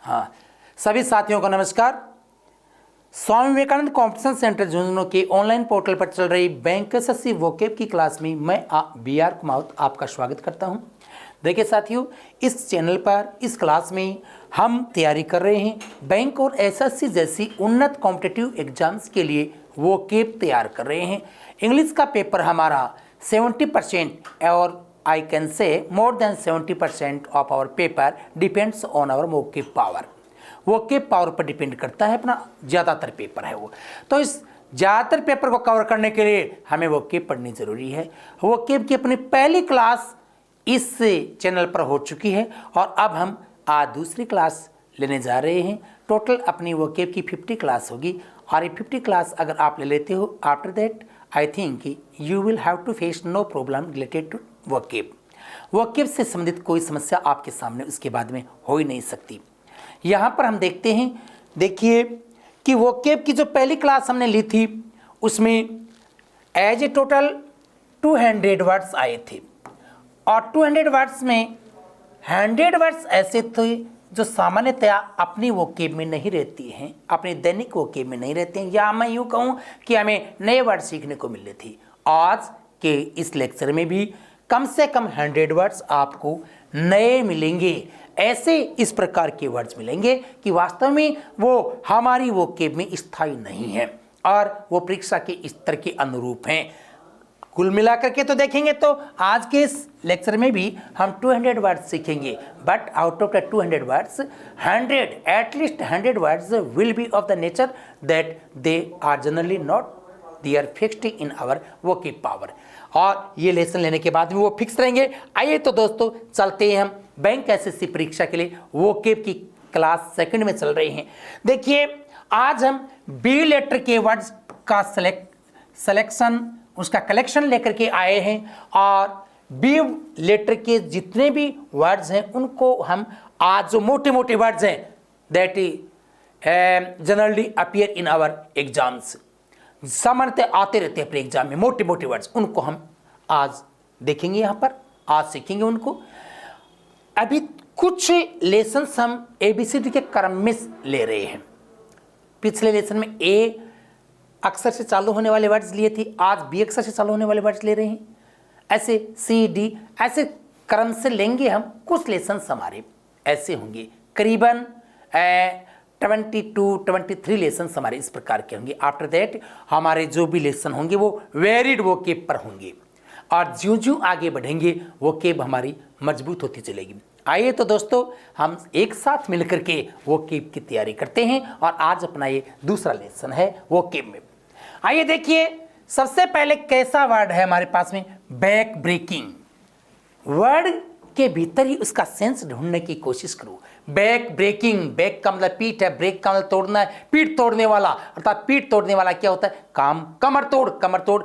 हाँ, सभी साथियों को नमस्कार। स्वामी विवेकानंद कॉम्पिटिशन सेंटर झुंझुनू के ऑनलाइन पोर्टल पर चल रही बैंक एसएससी वोकेब की क्लास में मैं BR कुमावत आपका स्वागत करता हूं। देखिए साथियों, इस चैनल पर इस क्लास में हम तैयारी कर रहे हैं बैंक और एसएससी जैसी उन्नत कॉम्पिटिटिव एग्जाम्स के लिए वोकेब तैयार कर रहे हैं। इंग्लिश का पेपर हमारा 70% और I can say more than 70% of our paper depends on our vocab power। Vocab power पर डिपेंड करता है, अपना ज़्यादातर पेपर है वो। तो इस ज़्यादातर पेपर को कवर करने के लिए हमें वोकेब पढ़नी ज़रूरी है। वोकेब की अपनी पहली क्लास इस चैनल पर हो चुकी है और अब हम आज दूसरी क्लास लेने जा रहे हैं। टोटल अपनी वोकेब की 50 क्लास होगी और ये 50 क्लास अगर आप ले लेते हो, after that I think you will have to face no problem related to vocab. Vocab से संबंधित कोई समस्या आपके सामने उसके बाद में हो ही नहीं सकती। यहाँ पर हम देखते हैं, देखिए कि वोकेब की जो पहली क्लास हमने ली थी उसमें एज ए टोटल 200 वर्ड्स आए थे और 200 वर्ड्स में 100 वर्ड्स ऐसे थे जो सामान्यतया अपनी वोकेब में नहीं रहती हैं, अपने दैनिक वोकेब में नहीं रहते हैं, या मैं यूँ कहूँ कि हमें नए वर्ड सीखने को मिल रहे थे। आज के इस लेक्चर में भी कम से कम 100 वर्ड्स आपको नए मिलेंगे। ऐसे इस प्रकार के वर्ड्स मिलेंगे कि वास्तव में वो हमारी वोकेब में स्थायी नहीं है और वो परीक्षा के स्तर के अनुरूप हैं। कुल मिलाकर के तो देखेंगे तो आज के इस लेक्चर में भी हम 200 वर्ड्स सीखेंगे, but out of the 200 words 100 at least 100 words will be of the nature that they are generally not they are fixed in our vocab power. और ये लेसन लेने के बाद में वो फिक्स रहेंगे। आइए तो दोस्तों चलते हैं हम बैंक एसएससी परीक्षा के लिए वोकेब की क्लास सेकंड में चल रही हैं। देखिए आज हम बी लेटर के वर्ड्स का सिलेक्शन उसका कलेक्शन लेकर के आए हैं और बी लेटर के जितने भी वर्ड्स हैं उनको हम आज जो मोटे मोटे वर्ड्स हैं that generally appear in our exams, सामान्यतः आते रहते हैं अपने एग्जाम में मोटे मोटे वर्ड्स, उनको हम आज देखेंगे, यहाँ पर आज सीखेंगे उनको। अभी कुछ लेसन्स हम ABCD के क्रम में ले रहे हैं। पिछले लेसन में A अक्षर से चालू होने वाले वर्ड्स लिए थे, आज B अक्षर से चालू होने वाले वर्ड्स ले रहे हैं। ऐसे C D ऐसे क्रम से लेंगे हम। कुछ लेसन्स हमारे ऐसे होंगे, करीबन 22-23 लेसन हमारे इस प्रकार के होंगे। आफ्टर दैट हमारे जो भी लेसन होंगे वो वेरिड वोकेब पर होंगे और ज्यों ज्यों आगे बढ़ेंगे वोकेब हमारी मजबूत होती चलेगी। आइए तो दोस्तों हम एक साथ मिलकर के वोकेब की तैयारी करते हैं और आज अपना ये दूसरा लेसन है वोकेब में। आइए देखिए, सबसे पहले कैसा वर्ड है हमारे पास में, बैक ब्रेकिंग। वर्ड के भीतर ही उसका सेंस ढूंढने की कोशिश करो। बैक ब्रेकिंग, बैक का मतलब पीठ है, ब्रेक का मतलब तोड़ना है, पीठ तोड़ने वाला, अर्थात पीठ तोड़ने वाला क्या होता है, काम कमर तोड़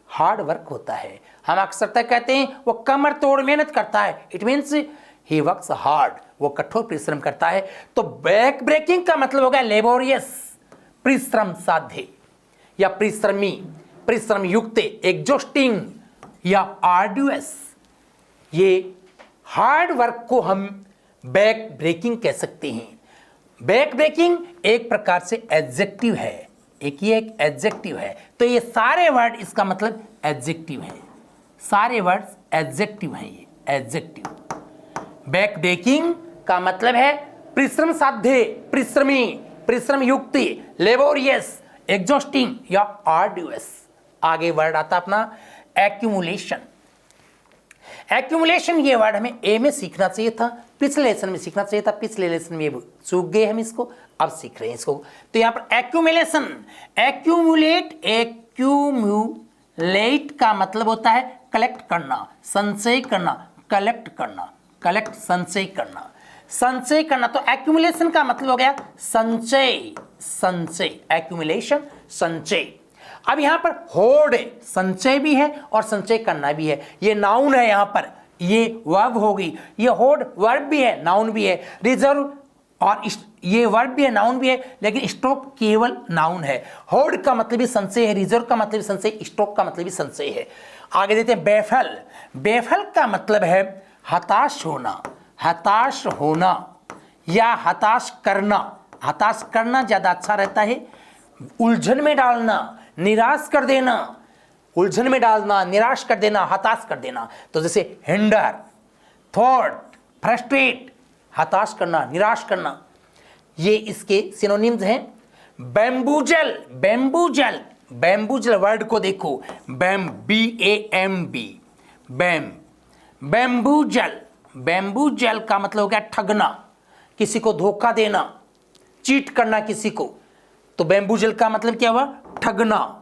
हार्ड वर्क होता है। हम अक्सर तक कहते हैं वो कमर तोड़ मेहनत करता है, it means he works hard, वो कठोर परिश्रम करता है। तो बैक ब्रेकिंग का मतलब हो गया लेबोरियस, परिश्रम साध्य या परिश्रमी, परिश्रम युक्त, एग्जॉस्टिंग या आर्डुअस। ये हार्ड वर्क को हम बैक ब्रेकिंग कह सकते हैं। बैक ब्रेकिंग एक प्रकार से एडजेक्टिव है, एक एडजेक्टिव है। तो ये सारे वर्ड इसका मतलब एडजेक्टिव है, सारे वर्ड्स एडजेक्टिव हैं। ये एडजेक्टिव बैक ब्रेकिंग का मतलब है परिश्रम साध्य, परिश्रमी, परिश्रम युक्त, लेबोरियस, एग्जॉस्टिंग या आर्डुअस। आगे वर्ड आता अपना एक्यूमुलेशन। एक्यूमुलेशन ये वर्ड हमें ए में सीखना चाहिए था, पिछले लेसन में सीखना चाहिए था, पिछले लेसन में चूक गए हम इसको, अब सीख रहे हैं इसको। तो यहाँ पर एक्यूमुलेशन, एक्यूमुलेट, एक्यूमुलेट का मतलब होता है कलेक्ट करना, संचय करना, कलेक्ट करना, कलेक्ट संचय करना, संचय करना। तो एक्यूमुलेशन का मतलब हो गया संचय, संचय, एक्यूमुलेशन संचय। अब यहाँ पर होड़, संचय भी है और संचय करना भी है, ये नाउन है, यहाँ पर ये वर्ब होगी। ये होड़ वर्ब भी है, नाउन भी है। रिजर्व और ये वर्ब भी है, नाउन भी है, लेकिन स्ट्रोक केवल नाउन है। होड़ का मतलब भी संचय है, रिजर्व का मतलब भी संचय, स्ट्रोक का मतलब भी संचय है। आगे देते हैं बेफल। बेफल का मतलब है हताश होना, हताश होना या हताश करना, हताश करना ज़्यादा अच्छा रहता है। उलझन में डालना, निराश कर देना, उलझन में डालना, निराश कर देना, हताश कर देना। तो जैसे हिंडर, थॉट, फ्रस्ट्रेट, हताश करना, निराश करना, ये इसके सिनोनिम्स हैं। बैम्बूजल, बैम्बूजल, बैम्बूजल वर्ड को देखो, BAMB, बैम्बूजल, बैम्बूजल का मतलब हो गया ठगना, किसी को धोखा देना, चीट करना किसी को। तो बैम्बूजल का मतलब क्या हुआ? ठगना,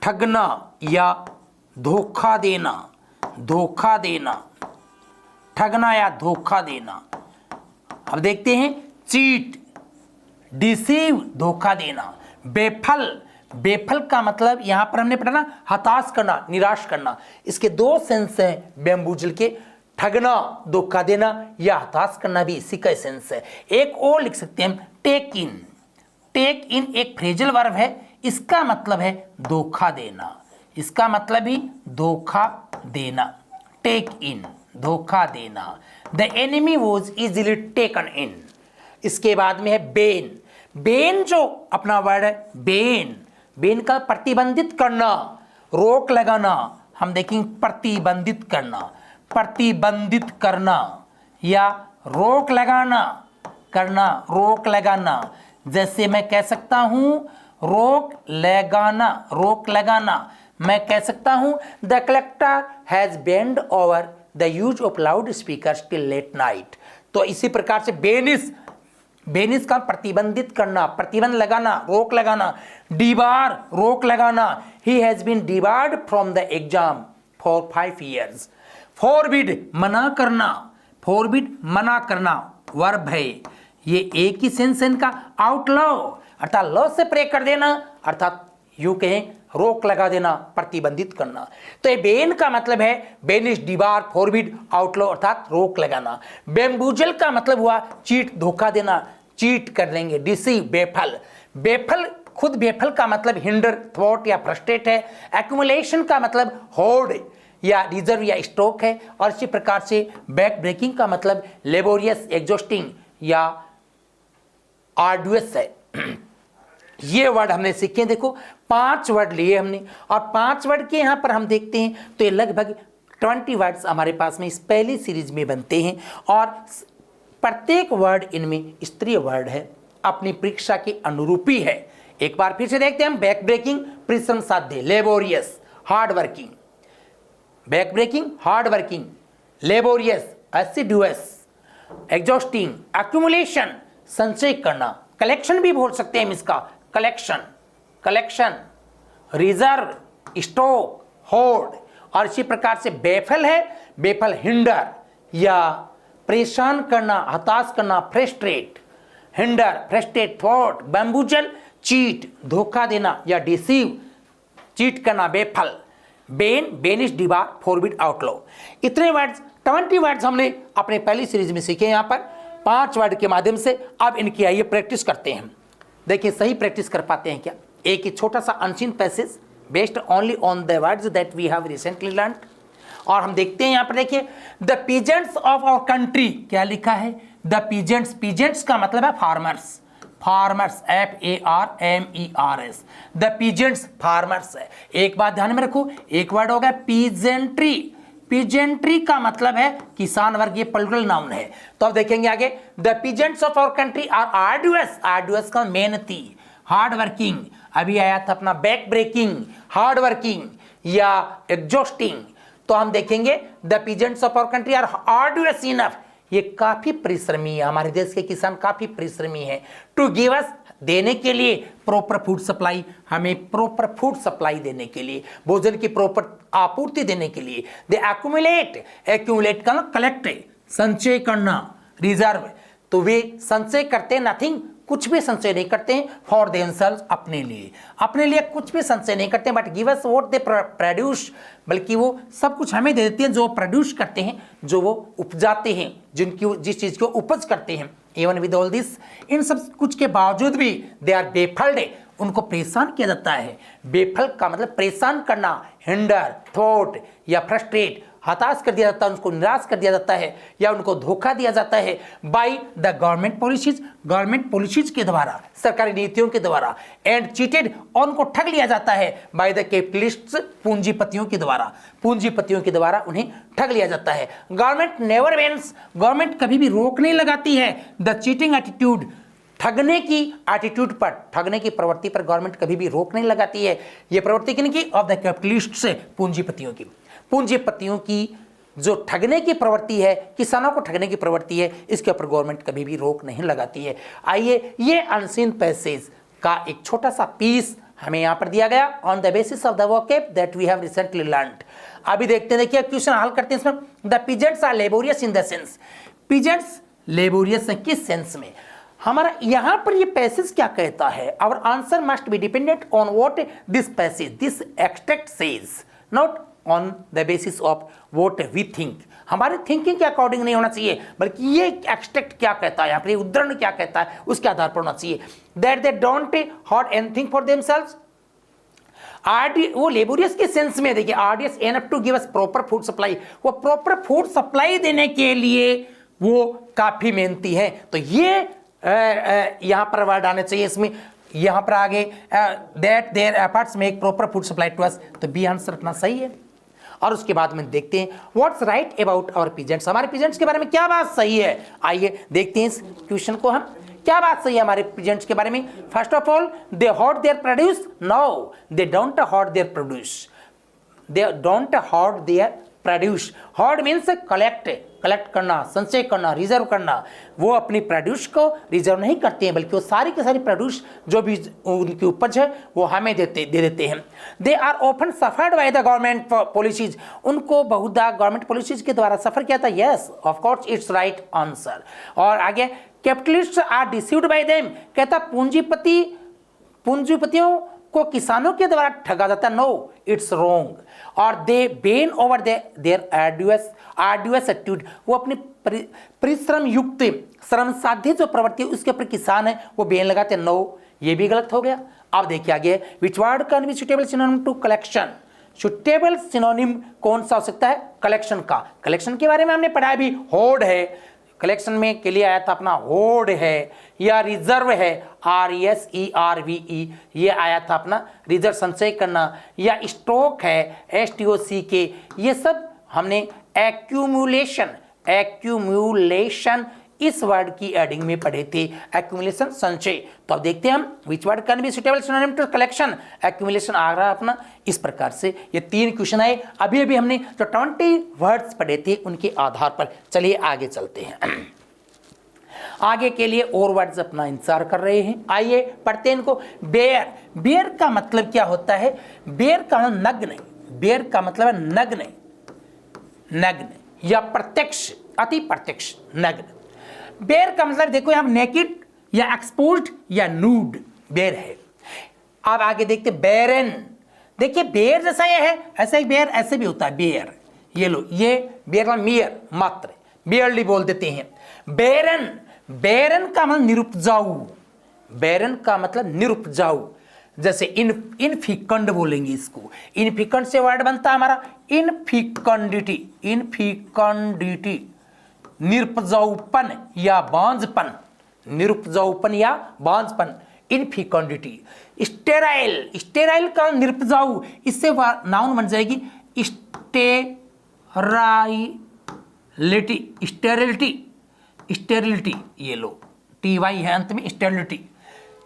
ठगना या धोखा देना, धोखा देना, ठगना या धोखा देना। अब देखते हैं चीट, डिसीव, धोखा देना। बेफल, बेफल का मतलब यहां पर हमने पढ़ा ना, हताश करना, निराश करना। इसके दो सेंस हैं बैम्बूजल के, ठगना, धोखा देना या हताश करना भी इसी का सेंस है। एक और लिख सकते हैं हम, टेक इन। टेक इन एक फ्रेजल वर्ब है, इसका मतलब है धोखा देना, इसका मतलब ही धोखा देना। टेक इन, धोखा देना। The enemy was easily taken in. इसके बाद में है बेन। बेन जो अपना वर्ड है, बेन, बेन का प्रतिबंधित करना, रोक लगाना। हम देखेंगे प्रतिबंधित करना, प्रतिबंधित करना या रोक लगाना, करना, रोक लगाना। जैसे मैं कह सकता हूं रोक लगाना, रोक लगाना। मैं कह सकता हूं the collector has banned over the use of loudspeaker till late night. तो इसी प्रकार से बेनिस, बेनिस का प्रतिबंधित करना, प्रतिबंध लगाना, रोक लगाना। डिबार, रोक लगाना। He has been debarred from the exam for 5 years। Forbid, मना करना, फॉरबिड, मना करना वर्ब है। ये एक ही सेंस है इनका। आउटलॉ अर्थात लॉ से प्रे कर देना, अर्थात यूं कहें रोक लगा देना, प्रतिबंधित करना। तो ये बेन का मतलब है बेनिश, डिबार, फॉरबिड, आउटलॉ अर्थात रोक लगाना। बैम्बूजल का मतलब हुआ चीट, धोखा देना, चीट कर देंगे। Deceive, baffle. बेफल, खुद बेफल का मतलब हिंडर, थ्वॉट या फ्रस्ट्रेट है। एक्यूमुलेशन का मतलब होर्ड या रिजर्व या स्टॉक है। और इसी प्रकार से बैक ब्रेकिंग का मतलब लेबोरियस, एग्जॉस्टिंग या आर्डुअस है। ये वर्ड हमने सीखे। देखो 5 वर्ड लिए हमने, और 5 वर्ड के यहाँ पर हम देखते हैं तो ये लगभग 20 वर्ड्स हमारे पास में इस पहली सीरीज में बनते हैं। और प्रत्येक वर्ड इनमें स्त्रीय वर्ड है, अपनी परीक्षा के अनुरूपी है। एक बार फिर से देखते हैं हम। बैक ब्रेकिंग, परिश्रम साध्य, laborious, hard working. Back breaking, hard working, laborious, assiduous, exhausting, accumulation, संचय करना। कलेक्शन भी बोल सकते हैं हम इसका, collection, collection, reserve, stock, hoard. और इसी प्रकार से बेफल है, बेफल हिंडर या परेशान करना, हताश करना, फ्रस्ट्रेट, हिंडर, फ्रस्ट्रेट, थॉट। बैम्बूजल, चीट, धोखा देना या डिसीव, चीट करना, baffle. Ban, banish, debar, forbid, outlaw. इतने वर्ड्स, 20 वर्ड्स हमने अपने पहली सीरीज में सीखे। यहाँ पर 5 वर्ड के माध्यम से अब इनकी आइए प्रैक्टिस करते हैं। देखिए सही प्रैक्टिस कर पाते हैं क्या? एक ही छोटा सा unseen passage based only on the words that we have recently learn. और हम देखते हैं यहाँ पर, देखिए the peasants of our country, क्या लिखा है? The peasants. पीजेंट्स का मतलब है farmers, farmers, FARMERS। The peasants farmers है। एक बात ध्यान में रखो, एक वर्ड हो गया पीजेंट्री। पीजेंट्री का मतलब है किसान वर्ग, ये प्लूरल नाउन है। तो अब देखेंगे आगे, the peasants of our country are arduous. Arduous का मेहनती, हार्ड वर्किंग। अभी आया था अपना बैक ब्रेकिंग, हार्ड वर्किंग या एग्जॉस्टिंग। तो हम देखेंगे the peasants of our country are arduous enough, ये काफी परिश्रमी है, हमारे देश के किसान काफी परिश्रमी है। टू गिव अस, देने के लिए, प्रॉपर फूड सप्लाई, हमें प्रॉपर फूड सप्लाई देने के लिए, भोजन की प्रॉपर आपूर्ति देने के लिए। दे एक्यूमुलेट, एक्यूमुलेट का कलेक्ट, संचय करना, रिजर्व। तो वे संचय करते नथिंग, कुछ भी संचय नहीं करते हैं। फॉर देमसेल्व्स, अपने लिए, अपने लिए कुछ भी संचय नहीं करते। But give us what they produce, बल्कि वो सब कुछ हमें दे देते हैं जो प्रोड्यूस करते हैं, जो वो उपजाते हैं, जिनकी जिस चीज को उपज करते हैं। इवन विद ऑल दिस, इन सब कुछ के बावजूद भी दे आर बेफल्ड, उनको परेशान किया जाता है। बेफल का मतलब परेशान करना, हिंडर, थ्वॉट या फ्रस्ट्रेट, हताश कर दिया जाता है, उनको निराश कर दिया जाता है या उनको धोखा दिया जाता है बाय द गवर्नमेंट पॉलिसीज के द्वारा, सरकारी नीतियों के द्वारा, एंड चीटेड, और उनको ठग लिया जाता है बाय द कैपिटलिस्ट्स, पूंजीपतियों के द्वारा उन्हें ठग लिया जाता है। गवर्नमेंट नेवर बेंड्स, गवर्नमेंट कभी भी रोक नहीं लगाती है द चीटिंग एटीट्यूड, ठगने की एटीट्यूड पर, ठगने की प्रवृत्ति पर गवर्नमेंट कभी भी रोक नहीं लगाती है। यह प्रवृत्ति किनकी? ऑफ द कैपिटलिस्ट्स, पूंजीपतियों की जो ठगने की प्रवृत्ति है, किसानों को ठगने की प्रवृत्ति है, इसके ऊपर गवर्नमेंट कभी भी रोक नहीं लगाती है। आइए ये अनसीन पैसेज का एक छोटा सा पीस हमें यहाँ पर दिया गया, on the basis of the vocab that we have recently learned. अभी देखते हैं, देखिए क्वेश्चन हल करते हैं इसमें। The peasants are laborious in the sense, peasants laborious है किस सेंस में? हमारा यहां पर ये पैसेज क्या कहता है? Our answer must be dependent on what this passage, this extract says, not on the basis of what we think. हमारे थिंकिंग के अकॉर्डिंग नहीं होना चाहिए, बल्कि ये एक्सट्रैक्ट क्या कहता है, यहाँ पर उद्धरण क्या कहता है, उसके आधार पर होना चाहिए। That they don't hoard anything for themselves, वो लेबोरियस के सेंस में देखिए, arduous enough to give us proper food supply, वो प्रॉपर फूड सप्लाई देने के लिए वो काफी मेहनती है। तो ये यहां पर वर्ड आने चाहिए इसमें, यहां पर आगे that their efforts make proper food supply to us, तो बी आंसर अपना सही है। और उसके बाद में देखते हैं what's right about our peasants, हमारे पीजेंट्स के बारे में क्या बात सही है। आइए देखते हैं इस क्वेश्चन को हम, क्या बात सही है हमारे पीजेंट्स के बारे में। First of all, they hoard their produce, no they don't hoard their produce, they don't hoard their produce. Hoard means collect करना, संचय करना, रिजर्व करना। वो अपनी प्रोड्यूस को रिजर्व नहीं करते हैं, बल्कि वो सारी की सारी प्रोड्यूस जो भी उनकी उपज है वो हमें दे देते हैं। They are often suffered by the government policies, उनको बहुधा गवर्नमेंट पॉलिसीज के द्वारा सफर किया था। Yes of course it's right answer. और आगे, capitalist are deceived by them, कहता पूंजीपतियों को किसानों के द्वारा ठगा जाता है। No it's wrong. और they been over their arduous attitude, वो अपनी परिश्रम युक्त श्रम साध्य जो प्रवृत्ति है उसके ऊपर किसान है वो बेन लगाते हैं। नो, ये भी गलत हो गया। अब देखिए आगे, which word can be suitable synonym to collection, suitable synonym कौन सा हो सकता है कलेक्शन का? कलेक्शन के बारे में हमने पढ़ा भी, होड़ है, कलेक्शन में के लिए आया था अपना होड़ है, या रिजर्व है RESERVE, ये आया था अपना रिजर्व संचय करना, या स्टॉक है STOCK, ये सब हमने एक्यूमुलेशन इस वर्ड की एडिंग में पढ़े थे, एक्यूमुलेशन संचय। तो अब देखते हैं हम which word can be suitable synonym to collection, accumulation आ रहा अपना इस प्रकार से। ये 3 क्वेश्चन आए, अभी हमने जो 20 वर्ड्स पढ़े थे उनके आधार पर। चलिए आगे चलते हैं, आगे के लिए और वर्ड्स अपना इंतजार कर रहे हैं। आइए पढ़ते हैं इनको। बेयर का मतलब क्या होता है? बेयर का मतलब नग्न, बेयर का मतलब है नग्न या प्रत्यक्ष, अति प्रत्यक्ष, नग्न। बेयर का मतलब देखो यहां नेकेड या एक्सपोज्ड या नूड बेयर है। अब आगे देखते बेरन, देखिए बेयर जैसा ये है, ऐसा ही बेयर ऐसे भी होता है बेयर। ये लो, ये बेयर मियर मात्र, बेयरली बोल देते हैं। बेरन का मतलब निरुपजाऊ, बेरन का मतलब निरुपजाऊ, जैसे इनफिकंड बोलेंगे इसको। इनफिकंड से वर्ड बनता है हमारा इनफिकंडिटी, निरुपजाऊपन या बांझपन, निरुपजाऊपन या बांझपन, इनफिकंडिटी। स्टेराइल का निरुपजाऊ, इससे नाउन बन जाएगी स्टेरिलिटी, ये लो TY है अंत में,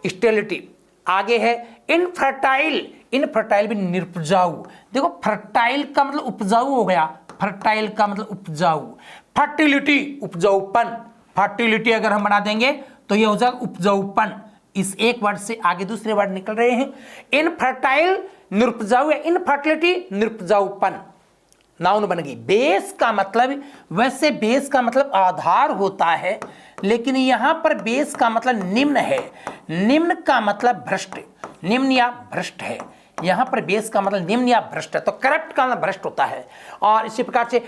स्टेरिलिटी। आगे है इनफर्टाइल भी निरुपजाऊ। देखो फर्टाइल का मतलब उपजाऊ हो गया, फर्टाइल का मतलब उपजाऊ। फर्टिलिटी उपजाऊपन, फर्टिलिटी अगर हम बना देंगे तो ये हो जाएगा उपजाऊपन। इस एक वर्ड से आगे दूसरे वर्ड निकल रहे हैं। इनफर्टाइल निरुपजाऊ या इनफर्टिलिटी निरुपजाऊपन, नाउन बन गई। बेस का मतलब, वैसे बेस का मतलब आधार होता है, लेकिन यहां पर बेस का मतलब निम्न है। निम्न का मतलब भ्रष्ट, निम्न या भ्रष्ट है। यहां पर बेस का मतलब निम्न या भ्रष्ट है, तो करप्ट का मतलब भ्रष्ट होता है। और इसी प्रकार से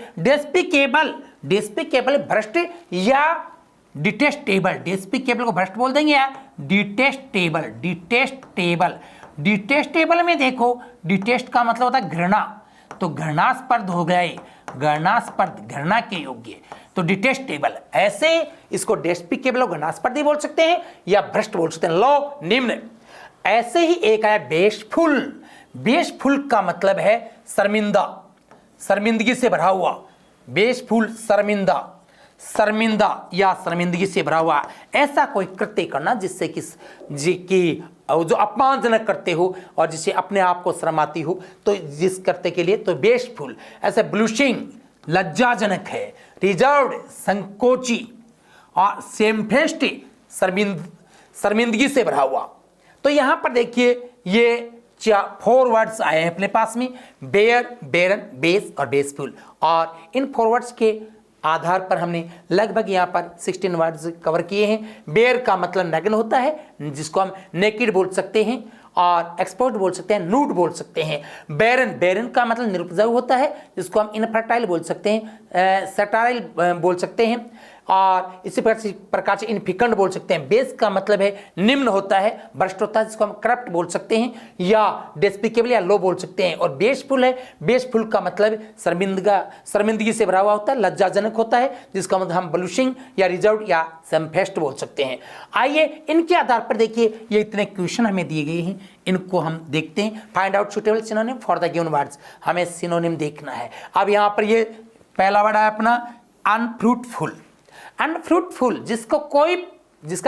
डेस्पिकेबल भ्रष्ट या डिटेस्टेबल, डेस्पिकेबल को भ्रष्ट बोल देंगे या डिटेस्टेबल, डिटेस्टेबल। डिटेस्टेबल में देखो, डिटेस्ट का मतलब होता है घृणा, तो घृणास्पद हो गए, घृणास्पद, घृणा के योग्य, तो डिटेस्टेबल। ऐसे इसको डेस्पिकेबल और घृणास्पद बोल सकते हैं या भ्रष्ट बोल सकते हैं। लो निम्न। ऐसे ही एक आया बेशफुल। बेशफुल का मतलब है शर्मिंदा, शर्मिंदगी से भरा हुआ। बेशफुल शर्मिंदा, शर्मिंदा या शर्मिंदगी से भरा हुआ ऐसा कोई कृत्य करना जिससे कि जो अपमानजनक करते हो और जिससे अपने आप को शर्म आती हो, तो जिस करते के लिए तो बेशफुल। ऐसे ब्लूशिंग लज्जाजनक है, रिजर्व्ड संकोची, और शेमफेस्ट शर्मिंदगी से भरा हुआ। तो यहां पर देखिए ये 4 वर्ड्स आए हैं अपने पास में, बेयर, बेरन, बेस और बेसफुल। और इन 4 वर्ड्स के आधार पर हमने लगभग यहाँ पर 16 वर्ड्स कवर किए हैं। बेयर का मतलब नग्न होता है, जिसको हम नेकेड बोल सकते हैं, और एक्सपोर्ट बोल सकते हैं, नूड बोल सकते हैं। बैरन, बैरन का मतलब निरुपजाऊ होता है, जिसको हम इनफर्टाइल बोल सकते हैं, सटाइल बोल सकते हैं, और इसी प्रकार से इनफिकंड बोल सकते हैं। बेस का मतलब है निम्न होता है, भ्रष्ट होता है, जिसको हम करप्ट बोल सकते हैं या डेस्पिकेबल या लो बोल सकते हैं। और बेशफुल है, बेशफुल का मतलब शर्मिंदगी से भरा हुआ होता है, लज्जाजनक होता है, जिसका मतलब हम ब्लूशिंग या रिजर्व्ड या शेमफेस्ट बोल सकते हैं। आइए इनके आधार पर देखिए, ये इतने क्वेश्चन हमें दिए गए हैं, इनको हम देखते हैं। Find out suitable synonym for the given words, हमें सिनोनिम देखना है। अब यहाँ पर ये पहला वर्ड है अपना अनफ्रूटफुल। अनफ्रूटफुल जिसका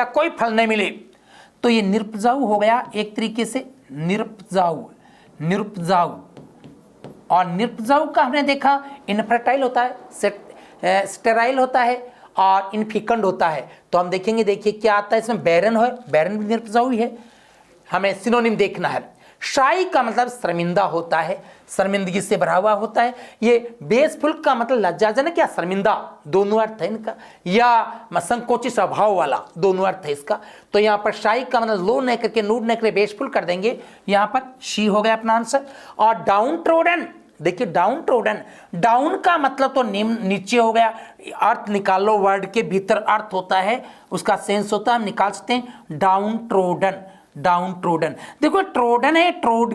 कोई फल नहीं मिले, तो ये निरुपजाऊ हो गया एक तरीके से, निरुपजाऊ, निरुपजाऊ। और निरुपजाऊ का हमने देखा इनफर्टाइल होता है, स्टेराइल होता है और इनफिकंड होता है। तो हम देखेंगे, देखिए क्या आता है इसमें, बैरन है, बैरन भी निरुपजाऊ ही है। हमें सिनोनिम देखना है। शाई का मतलब शर्मिंदा होता है, शर्मिंदगी से भरा हुआ होता है। ये बेसफुल का मतलब लज्जाजनक या शर्मिंदा, दोनों अर्थ है इनका, या संकोची स्वभाव वाला, दोनों अर्थ है इसका। तो यहाँ पर शाई का मतलब लो न करके नूड न करके बेसफुल कर देंगे, यहाँ पर शी हो गया अपना आंसर। और डाउन ट्रोडन, देखिए डाउन ट्रोडन, डाउन का मतलब तो नीचे हो गया। अर्थ निकाल लो, वर्ड के भीतर अर्थ होता है, उसका सेंस होता है, हम निकाल सकते हैं डाउन ट्रोडन, डाउन ट्रोडन। देखो ट्रोडन है, ट्रोड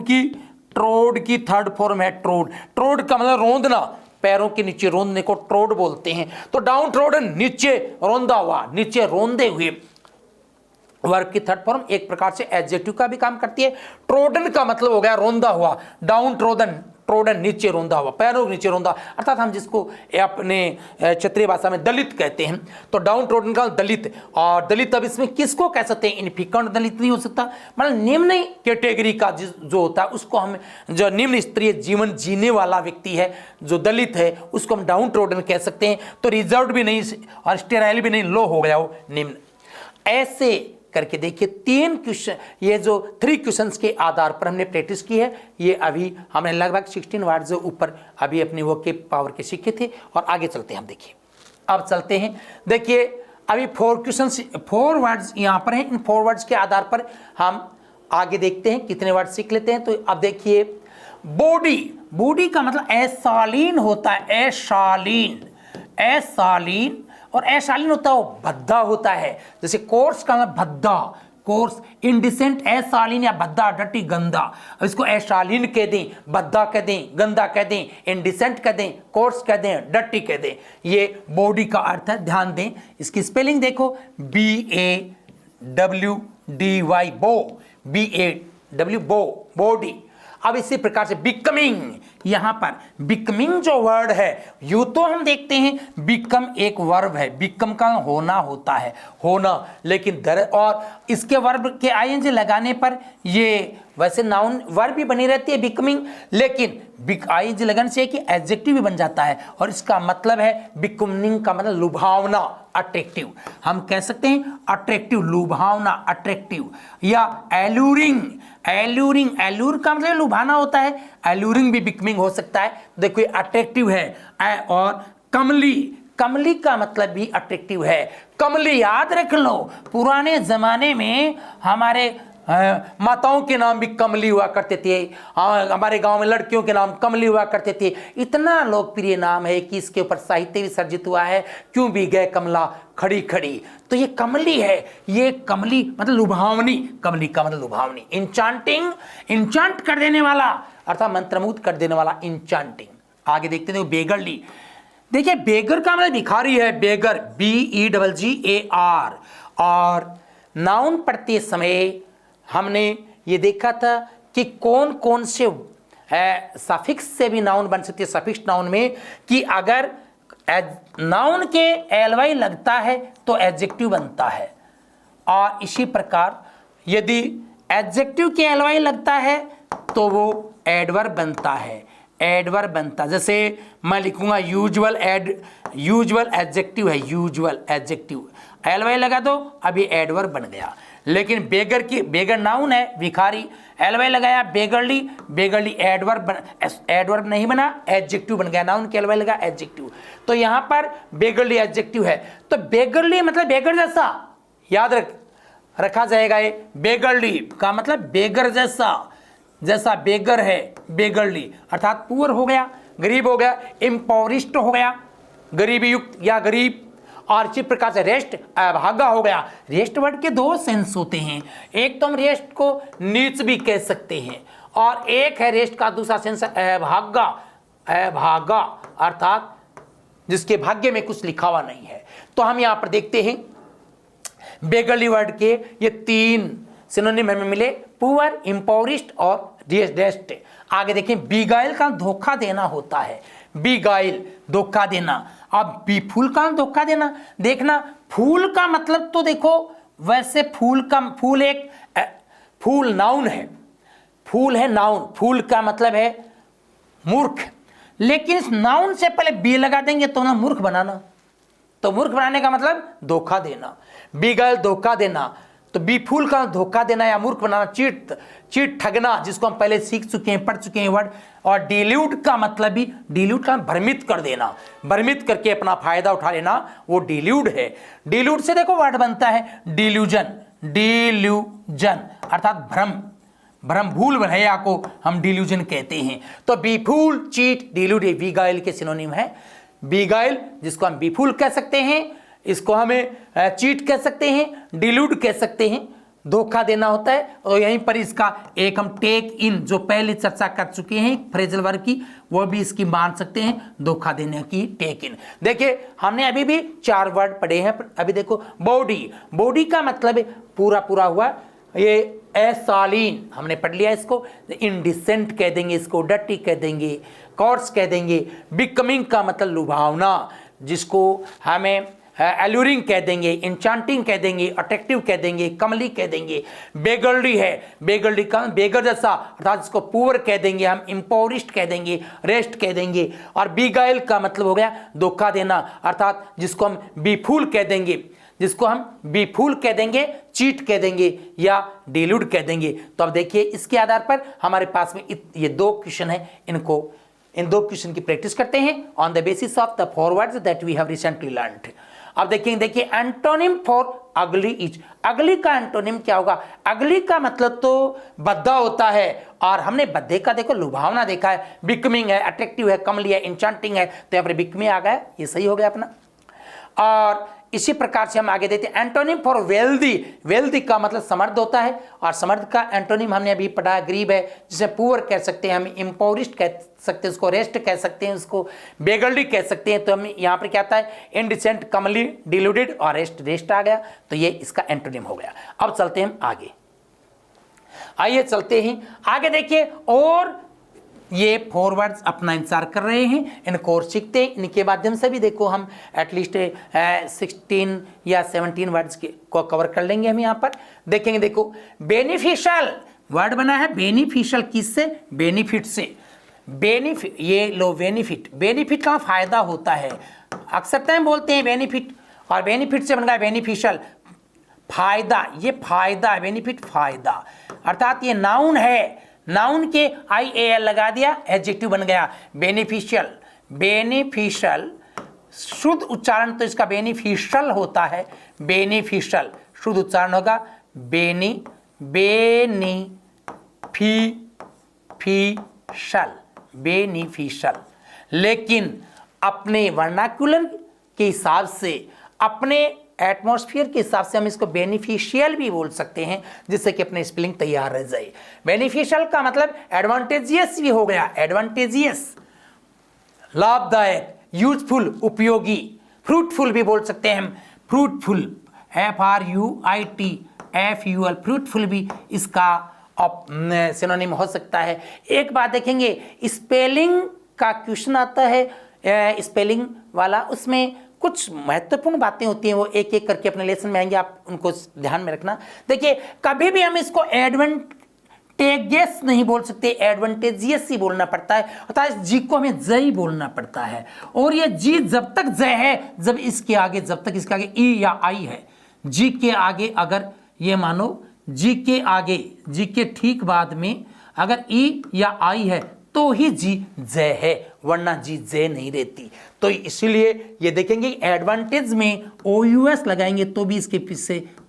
की थर्ड फॉर्म है ट्रोड। ट्रोड का मतलब रोंदना, पैरों के नीचे रोंदने को ट्रोड बोलते हैं। तो डाउन ट्रोडन नीचे रोंदा हुआ, नीचे रोंदे हुए। वर्ब की थर्ड फॉर्म एक प्रकार से एडजेक्टिव का भी काम करती है। ट्रोडन का मतलब हो गया रोंदा हुआ, डाउन ट्रोडन, ट्रोडन नीचे रोंदा हुआ, पैरों के नीचे रोंदा, अर्थात हम जिसको अपने क्षेत्रीय भाषा में दलित कहते हैं। तो डाउन ट्रोडन का दलित, और दलित अब इसमें किसको कह सकते हैं, इनफिकंड दलित नहीं हो सकता, मतलब निम्न कैटेगरी का जो होता है उसको हम, जो निम्न स्तरीय जीवन जीने वाला व्यक्ति है, जो दलित है, उसको हम डाउन ट्रोडन कह सकते हैं। तो रिजर्व भी नहीं और स्टेराइल भी नहीं, लो हो गया वो निम्न। ऐसे करके देखिए 3 क्वेश्चन, ये जो 3 क्वेश्चंस के आधार पर हमने प्रैक्टिस की है। ये अभी हमने लगभग 16 वर्ड्स ऊपर अभी अपने वो के पावर के सीखे थे, और आगे चलते हैं हम। देखिए अब चलते हैं, देखिए अभी 4 क्वेश्चंस, 4 वर्ड्स यहाँ पर हैं। इन 4 वर्ड्स के आधार पर हम आगे देखते हैं कितने वर्ड सीख लेते हैं। तो अब देखिए बॉडी, बॉडी का मतलब एसालीन होता है, एसालीन, एसालीन। और एसालीन होता है वो भद्दा होता है, जैसे कोर्स का मतलब भद्दा, कोर्स, इंडिसेंट, एसालीन या भद्दा, डटी, गंदा। अब इसको एसालीन कह दें, भद्दा कह दें, गंदा कह दें, इंडिसेंट कह दें, कोर्स कह दें, डटी कह दें, ये बॉडी का अर्थ है। ध्यान दें, इसकी स्पेलिंग देखो, BAWDY, बो, BAW, बो, बॉडी। अब इसी प्रकार से बिकमिंग, यहां पर बिकमिंग जो वर्ड है, यूं तो हम देखते हैं बिकम एक वर्ब है, बिकम का होना होता है, होना, लेकिन और इसके वर्ब के आईएनजी लगाने पर ये वैसे नाउन वर्ब भी बनी रहती है बिकमिंग, लेकिन आईएनजी लगाने से कि एडजेक्टिव भी बन जाता है, और इसका मतलब है बिकमिंग का मतलब लुभावना, अट्रैक्टिव। हम कह सकते हैं अट्रैक्टिव, लुभावना, अट्रैक्टिव, या एल्यूरिंग, एल्यूरिंग, एल्यूर का मतलब लुभाना होता है, एल्यूरिंग भी बिकमिंग हो सकता है। देखो ये अट्रैक्टिव है। और कमली, कमली का मतलब भी अट्रैक्टिव है। कमली याद रख लो, पुराने जमाने में हमारे माताओं के नाम भी कमली हुआ करते थे। हमारे गांव में लड़कियों के नाम कमली हुआ करते थे। इतना लोकप्रिय नाम है कि इसके ऊपर साहित्य भी सर्जित हुआ है, क्यों भी गए कमला खड़ी खड़ी। तो ये कमली है, ये कमली मतलब लुभावनी, कमली का मतलब लुभावनी, इंचांटिंग, इंचांट कर देने वाला अर्थात मंत्रमुग्ध कर देने वाला, इंचांटिंग। आगे देखते हैं बेगरली। देखिए बेगर का मतलब भिखारी है, बेगर BEGGAR। और नाउन पढ़ते समय हमने ये देखा था कि कौन कौन से सफिक्स से भी नाउन बन सकती है। सफिक्स नाउन में कि अगर नाउन के एलवाई लगता है तो एडजेक्टिव बनता है, और इसी प्रकार यदि एडजेक्टिव के एलवाई लगता है तो वो एडवर्ब बनता है, एडवर्ब बनता। जैसे मैं लिखूंगा यूजुअल एडजेक्टिव है, यूजुअल एडजेक्टिव, एलवाई लगा दो अभी एडवर्ब बन गया। लेकिन बेगर की, बेगर नाउन है भिखारी, एलवाई लगाया बेगरली, बेगरली एडवर्ब नहीं बना, एडजेक्टिव बन गया, नाउन के एलवाई लगा एडजेक्टिव। तो यहां पर बेगरली एडजेक्टिव है, तो बेगरली मतलब बेगर जैसा, याद रखा जाएगा। ये बेगरली का मतलब बेगर जैसा, जैसा बेगर है बेगरली अर्थात पुअर हो गया, गरीब हो गया, इम्पोरिस्ड हो गया, गरीबी युक्त या गरीब। और इसी प्रकार से रेस्ट अभागा हो गया। रेस्ट वर्ड के दो सेंस होते हैं, एक तो हम रेस्ट को नीच भी कह सकते हैं, और एक है रेस्ट का दूसरा सेंस अभागा, अभागा अर्थात जिसके भाग्य में कुछ लिखा हुआ नहीं है। तो हम यहां पर देखते हैं बेगरली वर्ड के ये 3 सिनोनिम हमें मिले, पुअर, इम्पोरिस्ड और रेस्ट। आगे देखें बीगाइल का धोखा देना होता है, बीगाइल धोखा देना। अब बी फूल का धोखा देना, देखना फूल का मतलब तो देखो वैसे फूल एक फूल नाउन है, फूल है नाउन, फूल का मतलब है मूर्ख, लेकिन इस नाउन से पहले बी लगा देंगे तो ना मूर्ख बनाना, तो मूर्ख बनाने का मतलब धोखा देना, बीगाइल धोखा देना। तो बी फूल का धोखा देना या मूर्ख बनाना, चीट ठगना, जिसको हम पहले सीख चुके हैं, पढ़ चुके हैं वर्ड। और डिल्यूड का मतलब भी, डिल्यूड का भ्रमित कर देना, भ्रमित करके अपना फायदा उठा लेना, वो डिल्यूड है। डिल्यूड से देखो वर्ड बनता है डिल्यूजन, डिल्यूजन अर्थात भ्रम, भ्रम भूल भुलैया को हम डिल्यूजन कहते हैं। तो बीफूल, चीट, डिल्यूड बीगाइल के सिनोनिम है। बीगाइल जिसको हम बीफूल कह सकते हैं, इसको हमें चीट कह सकते हैं, डिल्यूड कह सकते हैं, धोखा देना होता है। और यहीं पर इसका एक हम टेक इन जो पहले चर्चा कर चुके हैं फ्रेजल वर्ग की, वो भी इसकी मान सकते हैं, धोखा देने की, टेक इन। देखिए हमने अभी भी 4 वर्ड पढ़े हैं। अभी देखो बॉडी, बॉडी का मतलब पूरा पूरा हुआ, ये एसालीन हमने पढ़ लिया, इसको इनडिसेंट कह देंगे, इसको डर्टी कह देंगे, कॉर्स कह देंगे। बिकमिंग का मतलब लुभावना, जिसको हमें एल्यूरिंग कह देंगे, इंचांटिंग कह देंगे, अट्रैक्टिव कह देंगे, कमली कह देंगे। बेगरली है, बेगरली का बेगर जैसा अर्थात जिसको पुअर कह देंगे हम, इम्पोरिस्ड कह देंगे, रेस्ट कह देंगे। और बीगाइल का मतलब हो गया धोखा देना अर्थात जिसको हम बीफूल कह देंगे, जिसको हम बीफूल कह देंगे, चीट कह देंगे या डिल्यूड कह देंगे। तो अब देखिए इसके आधार पर हमारे पास में ये 2 क्वेश्चन है, इन 2 क्वेश्चन की प्रैक्टिस करते हैं on the basis of the 4 words that we have recently learned. अब देखिए एंटोनिम फॉर अगली इज, अगली का एंटोनिम क्या होगा? अगली का मतलब तो बद्धा होता है, और हमने बद्धे का देखो लुभावना देखा है, बिकमिंग है, अट्रैक्टिव है, कमली है, इंचांटिंग है, तो यहाँ पर बिकमिंग आ गया, ये सही हो गया अपना। और इसी प्रकार से हम आगे देते हैं एंटोनिम फॉर वेल्दी, वेल्दी का मतलब समर्थ होता है, और समर्थ का एंटोनिम हमने अभी पढ़ा गरीब है, जिसे पुअर कह सकते हैं हम, इम्पोरिस्ड कह सकते हैं उसको, रेस्ट कह सकते हैं उसको, बेगरली कह सकते हैं। तो हम यहाँ पर क्या आता है इनडिसेंट, कमली, डिल्यूडेड और रेस्ट आ गया, तो ये इसका एंटोनिम हो गया। अब चलते हैं हम आगे, आइए चलते हैं आगे। देखिए और ये 4 वर्ड्स अपना इंतजार कर रहे हैं, इनको और सीखते हैं, इनके माध्यम से भी देखो हम एटलीस्ट 16 या 17 वर्ड्स को कवर कर लेंगे। हम यहाँ पर देखेंगे, देखो बेनिफिशियल वर्ड बना है, बेनिफिशियल किससे? बेनिफिट से। बेनिफिट, ये लो बेनिफिट, बेनिफिट का फायदा होता है, अक्सर टाइम बोलते हैं बेनिफिट, और बेनिफिट से बन गया बेनिफिशियल, फायदा, ये फायदा है, बेनिफिट फायदा अर्थात ये नाउन है, नाउन के IAL लगा दिया, एडजेक्टिव बन गया बेनिफिशियल। बेनिफिशियल शुद्ध उच्चारण तो इसका बेनिफिशियल होता है, बेनिफिशियल शुद्ध उच्चारण होगा बेनिफिशियल। लेकिन अपने वर्नाक्युलर के हिसाब से, अपने एटमॉस्फेयर के हिसाब से हम इसको बेनिफिशियल भी बोल सकते हैं, जिससे कि अपने स्पेलिंग तैयार रह जाए। बेनिफिशियल का मतलब एडवांटेजियस भी हो गया, एडवांटेजियस, लाभदायक, यूजफुल, उपयोगी। फ्रूटफुल भी बोल सकते हैं हम, फ्रूटफुल, FRUITFUL, फ्रूटफुल भी इसका सिनोनिम हो सकता है। एक बात देखेंगे, स्पेलिंग का क्वेश्चन आता है, स्पेलिंग वाला, उसमें कुछ महत्वपूर्ण बातें होती हैं, वो एक एक करके अपने लेसन में आएंगे, आप उनको ध्यान में रखना। देखिए, कभी भी हम इसको एडवांटेजियस नहीं बोल सकते, एडवांटेजियस ही बोलना पड़ता है, अर्थात इस जी को हमें ज ही बोलना पड़ता है। और ये जी जब तक ज है, जब तक इसके आगे ई या आई है, जी के आगे अगर ये मानो जी के ठीक बाद में अगर ई या आई है तो ही जी जय है, वरना जी जय नहीं रहती। तो इसलिए ये देखेंगे एडवांटेज में OUS लगाएंगे तो भी इसके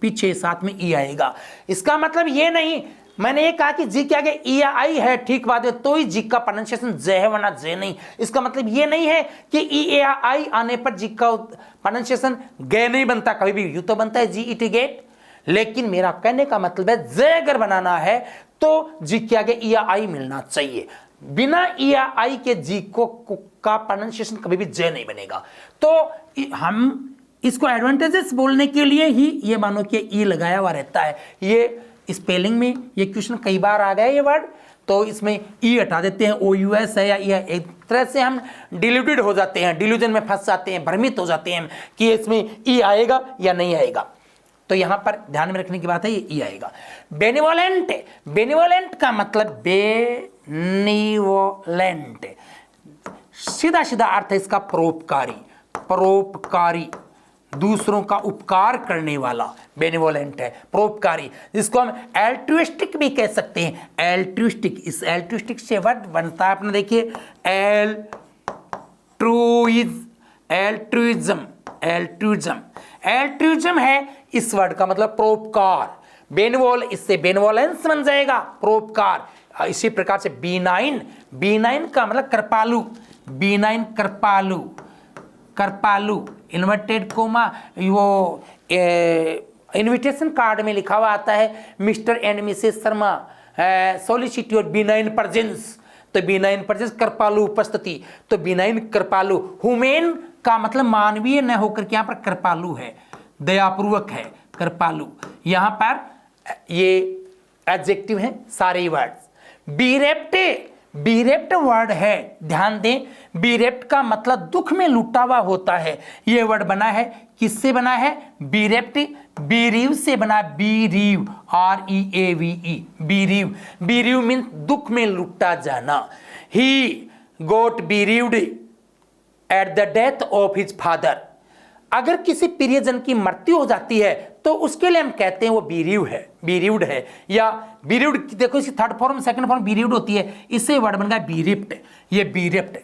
पीछे साथ में ई आएगा। इसका मतलब ये नहीं, मैंने ये कहा कि जी के आगे ई या आई है ठीक बात है तो ही जी का प्रोनाउंसिएशन जय है, वरना जय नहीं। इसका मतलब ये नहीं है कि ई या आई आने पर जी का प्रोनाउंसिएशन गे नहीं बनता, कभी भी यू तो बनता है जी इट गेट। लेकिन मेरा कहने का मतलब है जय अगर बनाना है तो जी के आगे ई या आई मिलना चाहिए, बिना ई या आई के जी का प्रोनाउंसिएशन कभी भी जय नहीं बनेगा। तो हम इसको एडवांटेजेस बोलने के लिए ही ये मानो कि ई लगाया हुआ रहता है। ये स्पेलिंग में ये क्वेश्चन कई बार आ गया ये वर्ड, तो इसमें ई हटा देते हैं, OUS है या ई, एक तरह से हम डिल्यूटेड हो जाते हैं, डिल्यूजन में फंस जाते हैं, भ्रमित हो जाते हैं कि इसमें ई आएगा या नहीं आएगा। तो यहां पर ध्यान में रखने की बात है, ये ई आएगा। बेनिवोलेंट, बेनिवोलेंट का मतलब बेनिवोलेंट, सीधा सीधा अर्थ है इसका परोपकारी, परोपकारी, दूसरों का उपकार करने वाला बेनिवोलेंट है, परोपकारी। जिसको हम एल्ट्रुइस्टिक भी कह सकते हैं, एल्ट्रुइस्टिक। इस एल्ट्रुइस्टिक से वर्ड बनता है अपना, देखिए एल्ट्रुइज्म है इस वर्ड का मतलब परोपकार। बेनिवोल, इससे बेनिवोलेंस बन जाएगा, परोपकार। इसी प्रकार से बीनाइन, बीनाइन का मतलब कृपालु, बीनाइन कृपालु, कृपालु, इन्वर्टेड कोमा, वो इनविटेशन कार्ड में लिखा हुआ आता है Mr and Mrs Sharma solicit your benign presence, तो बीनाइन प्रेजेंस, कृपालु उपस्थिति, तो बीनाइन कृपालु। ह्यूमेन का मतलब मानवीय न होकर के यहाँ पर कृपालु है, दयापूर्वक है, कृपालु। यहाँ पर ये एडजेक्टिव है सारे वर्ड्स। बीरेप्ट, बीरेप्ट वर्ड है, ध्यान दें, बीरेप्ट का मतलब दुख में लुटा हुआ होता है। ये वर्ड बना है, किससे बना है? बीरेप्ट, बीरीव से बना, बीरीव, REAVE, बीरीव। बीरीव मीन्स दुख में लुटा जाना। He got bereaved at the death of his father. अगर किसी प्रियजन की मृत्यु हो जाती है तो उसके लिए हम कहते हैं वो बीरीव है, बीरीव्ड है, या बीरीव्ड, देखो इसकी थर्ड फॉर्म सेकंड फॉर्म बीरीव्ड होती है, इससे वर्ड बन गया बीरिप्ट। ये बीरिप्ट,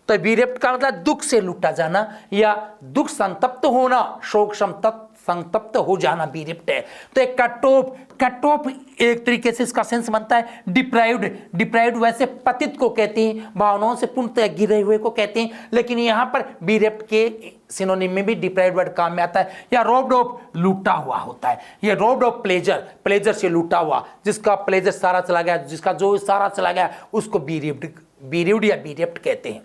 तो बीरिप्ट का मतलब दुख से लुटा जाना या दुख संतप्त होना, शोक संतप्त हो जाना बीरिप्ट है। तो एक कटोप, कटोप एक तरीके से इसका सेंस बनता है डिप्राइव्ड। डिप्राइव्ड वैसे पतित को कहते हैं, भावनाओं से पूर्णतः गिरे हुए को कहते हैं, लेकिन यहाँ पर बीरिप्ट के सिनोनिम में भी डिप्राइव्ड वर्ड काम में आता है। या रोब्ड ऑफ, लूटा हुआ होता है। ये रोब्ड ऑफ प्लेजर, प्लेजर से लूटा हुआ, जिसका प्लेजर सारा चला गया, जिसका जो सारा चला गया, उसको बीरिव्ड या बीरिप्ट कहते हैं।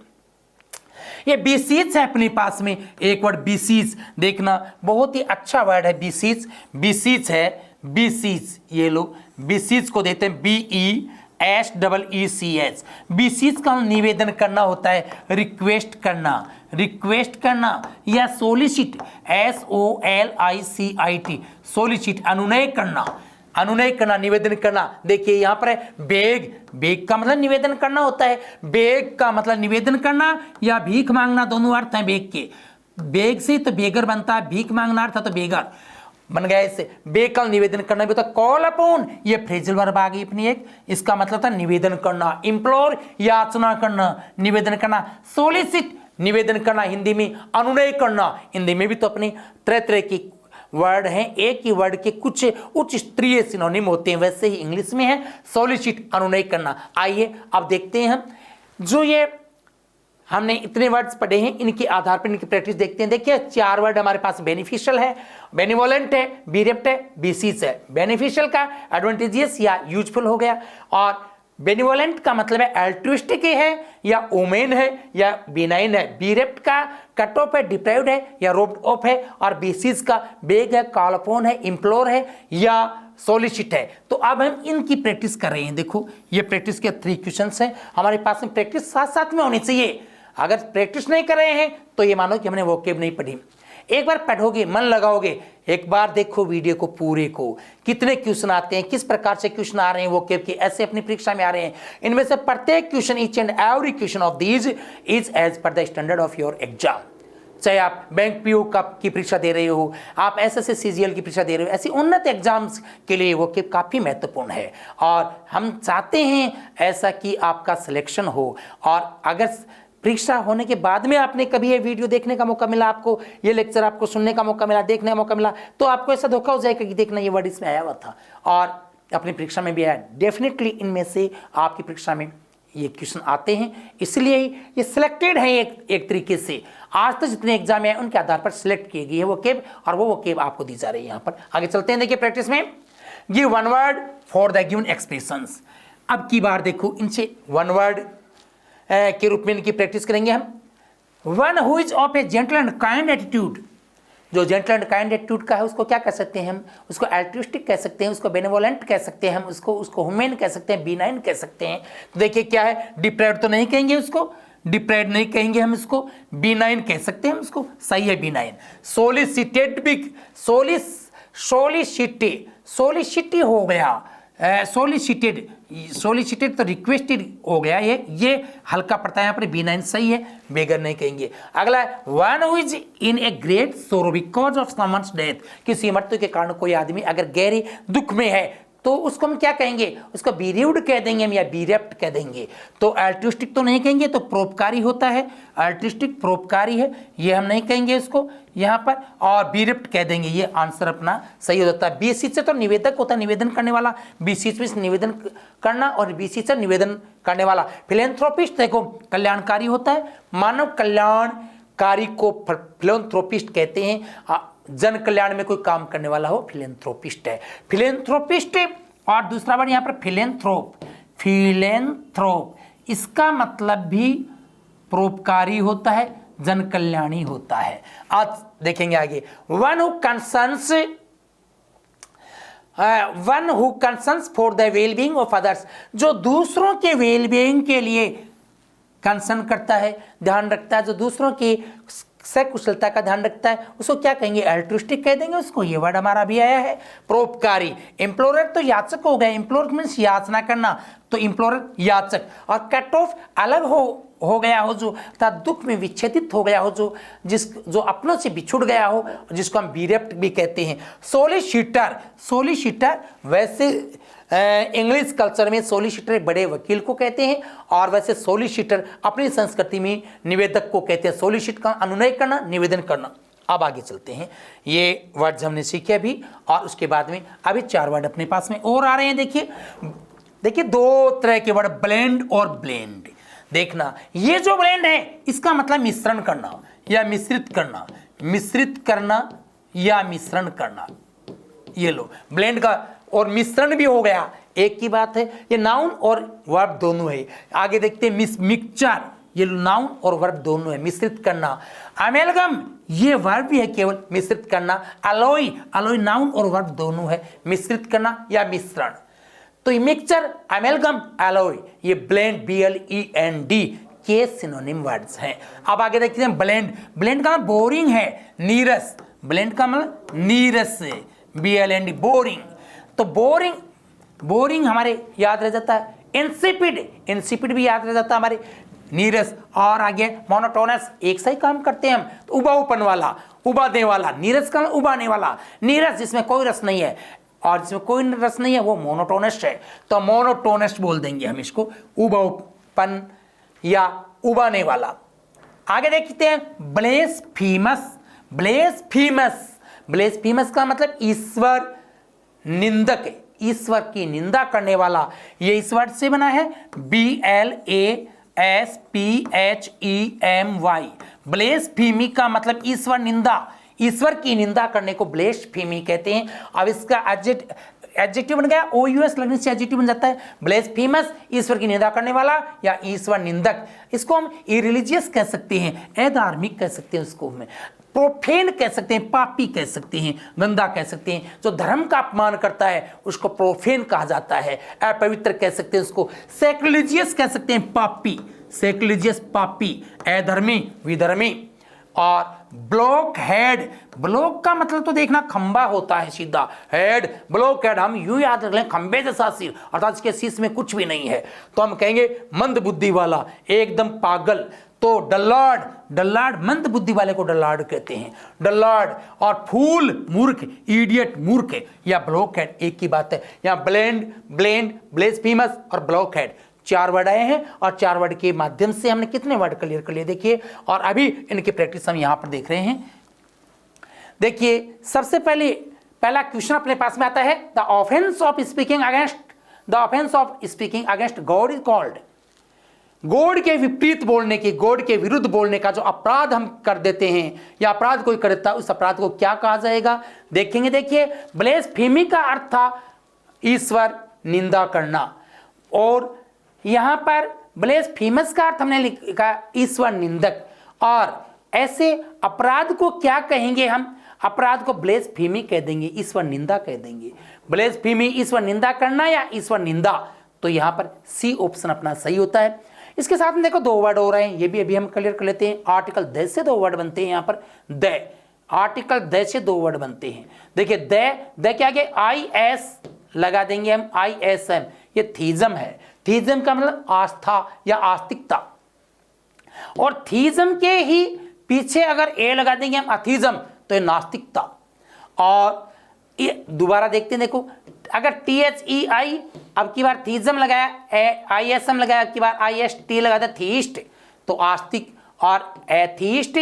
ये बीसीज है अपने पास में एक वर्ड, बीसीज, देखना बहुत ही अच्छा वर्ड है बीसीज। बीसीज है, बीसीज, ये लोग बीसीज को देते हैं BESEECH। बीसीज का निवेदन करना होता है, रिक्वेस्ट करना, रिक्वेस्ट करना, या सोलिसिट, SOLICIT, सोलिसिट, अनुनय करना, अनुनय करना, निवेदन करना। देखिए यहाँ पर है बेग, बेग का मतलब निवेदन करना होता है, बेग का मतलब निवेदन करना या भीख मांगना, दोनों अर्थ हैं बेग के। बेग से तो बेगर बनता है, भीख मांगना अर्थ तो बेगर बन गया। इससे बेग का निवेदन करना भी होता है। कॉल अपॉन, ये फ्रेजल वर्ब आ गई अपनी एक, इसका मतलब था निवेदन करना। इम्प्लोर, याचना करना, निवेदन करना। सोलिसिट, निवेदन करना, हिंदी में अनुनय करना। हिंदी में भी तो अपनी तरह तरह की वर्ड हैं, एक ही वर्ड के कुछ उच्च स्तरीय सिनोनिम होते हैं, वैसे ही इंग्लिश में है सॉलिसिट, अनुनय करना। आइए अब देखते हैं हम जो ये हमने इतने वर्ड्स पढ़े हैं इनके आधार पर इनकी प्रैक्टिस देखते हैं। देखिए 4 वर्ड हमारे पास बेनिफिशियल है, बेनिवोलेंट है, बीरेप्ट है, बीसीस है। बेनिफिशियल का एडवांटेजियस या यूजफुल हो गया, और बेनिवोलेंट का मतलब है एल्ट्रुइस्टिक है या ओमेन है या बिनाइन है। बीरेप्ट का कट ऑफ है, डिप्राइव्ड है या रोब्ड ऑफ है, और बीसीस का बेग है, कॉल अपॉन है, इम्प्लोर है या सोलिसिट है। तो अब हम इनकी प्रैक्टिस कर रहे हैं। देखो ये प्रैक्टिस के 3 क्वेश्चंस हैं हमारे पास में, प्रैक्टिस साथ साथ में होनी चाहिए। अगर प्रैक्टिस नहीं कर रहे हैं तो ये मानो कि हमने वोकेब नहीं पढ़ी। एक बार पढ़ोगे, मन लगाओगे, एक बार देखो वीडियो को पूरे को, कितने क्वेश्चन आते हैं, किस प्रकार से क्वेश्चन आ रहे हैं वोकेब के, ऐसे अपनी परीक्षा में आ रहे हैं। इनमें से प्रत्येक question, each and every question of these is as per the standard of your exam. चाहे आप बैंक पीओ की परीक्षा दे रहे हो, आप एसएससी सीजीएल की परीक्षा दे रहे हो, ऐसी उन्नत एग्जाम्स के लिए वो काफ़ी महत्वपूर्ण है। और हम चाहते हैं ऐसा कि आपका सिलेक्शन हो। और अगर परीक्षा होने के बाद में आपने कभी ये वीडियो देखने का मौका मिला, आपको ये लेक्चर आपको सुनने का मौका मिला, देखने का मौका मिला, तो आपको ऐसा धोखा हो जाएगा कि देखना ये वर्ड इसमें आया हुआ था और अपनी परीक्षा में भी आया। डेफिनेटली इनमें से आपकी परीक्षा में ये क्वेश्चन आते हैं, इसलिए ये सिलेक्टेड है एक तरीके से। आज तक जितने एग्जाम है उनके आधार पर सिलेक्ट किए गए हैं वो केब, और वो केब आपको दी जा रही है। यहाँ पर आगे चलते हैं। देखिए प्रैक्टिस में give one word for the given expressions. अब की बार देखो इनसे वन वर्ड के रूप में इनकी प्रैक्टिस करेंगे हम। One who is of A gentle and kind attitude. जो जेंटल एंड काइंड एटीट्यूड का है उसको क्या कह सकते हैं हम? उसको एल्ट्रुइस्टिक कह सकते हैं, उसको बेनेवोलेंट कह सकते हैं हम, उसको ह्यूमन कह सकते हैं, बिनाइन कह सकते हैं। तो देखिए क्या है, डिप्राइव्ड तो नहीं कहेंगे उसको, डिप्राइव्ड नहीं कहेंगे हम इसको, बिनाइन कह सकते हैं हम उसको, सही है बिनाइन। सोलिसिटेड भी, सोलिसिटी हो गया, सोलिसिटेड तो रिक्वेस्टेड हो गया, ये हल्का पड़ता है यहाँ पर, बिनाइन सही है, बेगर नहीं कहेंगे। अगला one who is in a great सोरो बिकॉज ऑफ समवन्स डेथ। किसी मृत्यु के कारण कोई आदमी अगर गहरे दुख में है तो उसको हम क्या कहेंगे? उसको बीरीव्ड कह देंगे हम या बीरेप्ट कह देंगे। तो एल्ट्रुइस्टिक तो नहीं कहेंगे, तो परोपकारी होता है, एल्ट्रुइस्टिक परोपकारी है, ये हम नहीं कहेंगे उसको यहाँ पर, और बीरेप्ट कह देंगे। ये आंसर अपना सही हो जाता है। बीसी से तो निवेदक होता है, निवेदन करने वाला, बीसी से निवेदन करना और बीसी से निवेदन करने वाला। फिलेंथ्रोपिस्ट देखो कल्याणकारी होता है, मानव कल्याणकारी को फिलेंथ्रोपिस्ट कहते हैं। जन कल्याण में कोई काम करने वाला हो फिलेंथ्रोपिस्ट है, फिलेंथ्रोपिस्ट। और दूसरा वर्ड यहाँ पर फिलेंथ्रोप, फिलेंथ्रोप इसका मतलब भी परोपकारी होता है, जन कल्याणी होता है। आज देखेंगे आगे। One who concerns for the wellbeing of others. जो दूसरों के वेलबींग के लिए कंसर्न करता है, ध्यान रखता है, जो दूसरों की सकुशलता का ध्यान रखता है, उसको क्या कहेंगे? एल्ट्रुइस्टिक कह देंगे उसको। ये वर्ड हमारा भी आया है, परोपकारी। इम्प्लोरर तो याचक हो गया, इम्प्लोर मीन्स याचना करना, तो इम्प्लोरर याचक। और कट ऑफ अलग हो गया हो, जो अर्थात दुख में विच्छेदित हो गया हो, जो अपनों से बिछुड़ गया हो, जिसको हम बीरेप्ट भी कहते हैं। सोलिसिटर वैसे इंग्लिश कल्चर में सोलिसिटर बड़े वकील को कहते हैं, और वैसे सोलिसिटर अपनी संस्कृति में निवेदक को कहते हैं। सोलिसिट का अनुनय करना, निवेदन करना। अब आगे चलते हैं, ये वर्ड्स हमने सीखे अभी, और उसके बाद में अभी 4 वर्ड अपने पास में और आ रहे हैं। देखिए 2 तरह के वर्ड, ब्लेंड और ब्लेंड। देखना ये जो ब्लेंड है इसका मतलब मिश्रण करना या मिश्रित करना, मिश्रित करना या मिश्रण करना। ये लो ब्लेंड का, और मिश्रण भी हो गया, एक की बात है। ये नाउन और वर्ब दोनों है। आगे देखते हैं मिक्सचर, ये नाउन और वर्ब दोनों है, मिश्रित करना। अमेलगम ये वर्ब भी है केवल, मिश्रित करना। अलॉय नाउन और वर्ब दोनों है, मिश्रित करना या मिश्रण। तो ये मिक्सचर, अमेलगम, अलॉय, ये ब्लेंड BLEND के सिनोनिम वर्ड्स हैं। अब आगे देखते हैं ब्लेंड। ब्लेंड का बोरिंग है, नीरस। ब्लेंड का मतलब नीरस है, BLEND, बोरिंग। तो बोरिंग हमारे याद रह जाता है। इंसिपिड भी याद रह जाता है हमारे, नीरस। और आगे मोनोटोनस, एक सा ही काम करते हैं हम। तो उबाऊपन वाला, उबाने वाला, नीरस का उबाने वाला। नीरस जिसमें कोई रस नहीं है और जिसमें कोई रस नहीं है वो मोनोटोनस है, तो मोनोटोनस बोल देंगे हम इसको, उबाऊपन या उबाने वाला। आगे देखते हैं ब्लेसफीमस। ब्लेस्फीमस का मतलब ईश्वर निंदक है, ईश्वर की निंदा करने वाला। ये इस वर्ड से बना है BLASPHEMY। ब्लेस्फीमी का मतलब ईश्वर निंदा, ईश्वर की निंदा करने को ब्लेस्फीमी कहते हैं। अब इसका एडजेक्टिव बन गया, OUS लगने से एडजेक्टिव बन जाता है। ब्लेस्फीमस ईश्वर की निंदा करने वाला या ईश्वर निंदक। इसको हम इरिलीजियस कह सकते हैं, अधार्मिक कह सकते हैं, उसको हमें प्रोफेन कह सकते हैं, पापी कह सकते हैं, गंदा कह सकते हैं। जो धर्म का अपमान करता है उसको प्रोफेन कहा जाता है, अपवित्र कह सकते हैं उसको। सैक्रिलीजियस कह सकते हैं, पापी, सैक्रिलीजियस पापी, अधर्मी, विधर्मी। और ब्लॉक हेड, ब्लॉक का मतलब तो देखना खंबा होता है सीधा, हेड ब्लॉक हेड, हम यूं याद रख लें खंबे जैसा सिर, अर्थात इसके शीश में कुछ भी नहीं है, तो हम कहेंगे मंद बुद्धि वाला, एकदम पागल। तो डल्लार्ड, डल्लार्ड मंद बुद्धि वाले को डल्लार्ड कहते हैं, डल्लार्ड। और फूल मूर्ख, इडियट मूर्ख या ब्लॉक हेड एक ही बात है। यहाँ ब्लेंड, ब्लेस्फीमस और ब्लॉक हेड 4 वर्ड आए हैं और 4 वर्ड के माध्यम से हमने कितने वर्ड क्लियर कर लिए देखिए। और अभी इनकी प्रैक्टिस हम यहां पर देख रहे हैं। देखिए सबसे पहला क्वेश्चन अपने पास में आता है, the offence of speaking against God is called. God के विपरीत बोलने की, गॉड के विरुद्ध बोलने का जो अपराध हम कर देते हैं या अपराध कोई कर देता है, उस अपराध को क्या कहा जाएगा देखेंगे। देखिए ब्लेस्फेमी का अर्थ था ईश्वर निंदा करना, और यहां पर ब्लेस्फेमस का अर्थ हमने लिखा ईश्वर निंदक। और ऐसे अपराध को क्या कहेंगे हम, अपराध को ब्लेस्फेमी कह देंगे, ईश्वर निंदा कह देंगे। ब्लेस्फेमी ईश्वर निंदा करना या ईश्वर निंदा, तो यहां पर सी ऑप्शन अपना सही होता है। इसके साथ में देखो 2 वर्ड हो रहे हैं, ये भी अभी हम क्लियर कर लेते हैं। आर्टिकल द से 2 वर्ड बनते हैं, यहां पर द, आर्टिकल द से 2 वर्ड बनते हैं। देखिए द के आगे IS लगा देंगे हम, ISM, ये थीजम है। थीजम का मतलब आस्था या आस्तिकता, और थीजम के ही पीछे अगर ए लगा देंगे हम अथीजम, तो ये नास्तिकता। और ये दोबारा देखते हैं, देखो अगर THEI अब की बार थीजम लगाया, ISM लगाया, अब की बार IST लगा दिया थीस्ट, तो आस्तिक। और एथीस्ट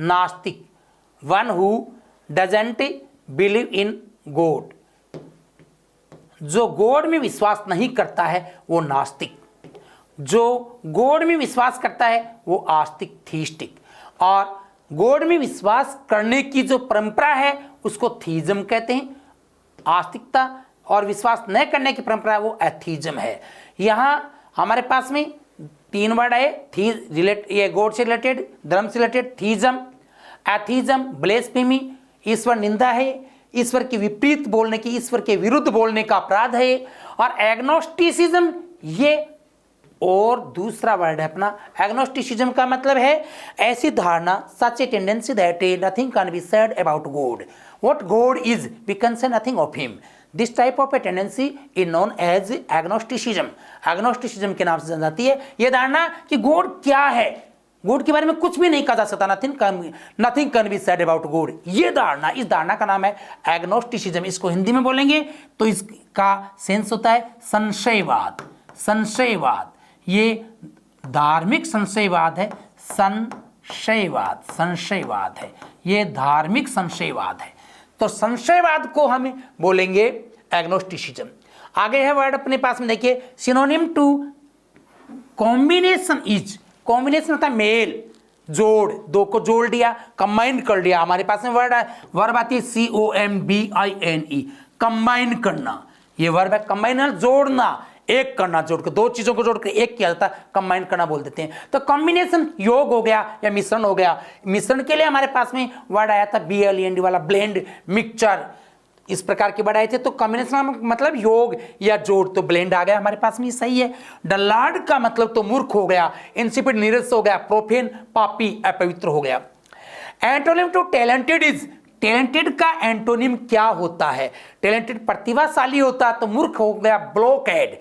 नास्तिक, one who doesn't believe in God, जो गॉड में विश्वास नहीं करता है वो नास्तिक, जो गॉड में विश्वास करता है वो आस्तिक, थीस्टिक। और गॉड में विश्वास करने की जो परंपरा है उसको थीजम कहते हैं, आस्तिकता, और विश्वास न करने की परंपरा वो एथीजम है। यहां हमारे पास में 3 वर्ड आए, ये गॉड से रिलेटेड, धर्म से रिलेटेड, थीजम, एथीजम, ब्लेस्फेमी, ईश्वर निंदा है, ईश्वर के विपरीत बोलने की, ईश्वर के विरुद्ध बोलने का अपराध है। और एग्नोस्टिसिज्म, ये और दूसरा वर्ड है अपना। एग्नोस्टिसिज्म का मतलब है ऐसी धारणा, such a tendency that nothing can be said about God, what God is we can say nothing of him. This type of a tendency is known as agnosticism. Agnosticism के नाम से जानी जाती है यह धारणा कि गॉड क्या है, गॉड के बारे में कुछ भी नहीं कहा जा सकता, nothing can be said about God. ये धारणा, इस धारणा का नाम है एग्नोस्टिसिज्म। इसको हिंदी में बोलेंगे तो इसका सेंस होता है संशयवाद। संशयवाद ये धार्मिक संशयवाद है, संशयवाद, संशयवाद है, ये धार्मिक संशयवाद है। तो संशयवाद को हम बोलेंगे एग्नोस्टिसिज्म। आगे है वर्ड अपने पास में, देखिए synonym to combination is, combination होता है मेल, जोड़, दो को जोड़ दिया, कंबाइन कर दिया। हमारे पास में वर्ब आती है COMBINE, कंबाइन करना, ये वर्ब है। कंबाइन जोड़ना, एक करना, जोड़ के 2 चीजों को जोड़कर एक किया जाता है, कंबाइन करना बोल देते हैं। तो कॉम्बिनेशन योग हो गया या मिश्रण हो गया। मिश्रण के लिए हमारे पास में वर्ड आया था BLEND वाला, ब्लेंड, मिक्सचर, इस प्रकार के वर्ड आए थे। तो कॉम्बिनेशन मतलब योग या जोड़, तो ब्लेंड आ गया हमारे पास में, सही है। डल्लार्ड का मतलब तो मूर्ख हो गया, इंसिपिड नीरस हो गया, प्रोफेन पापी अपवित्र हो गया। Antonym to talented is, talented का एंटोनिम क्या होता है? टैलेंटेड प्रतिभाशाली होता है, तो मूर्ख हो गया ब्लॉकहेड।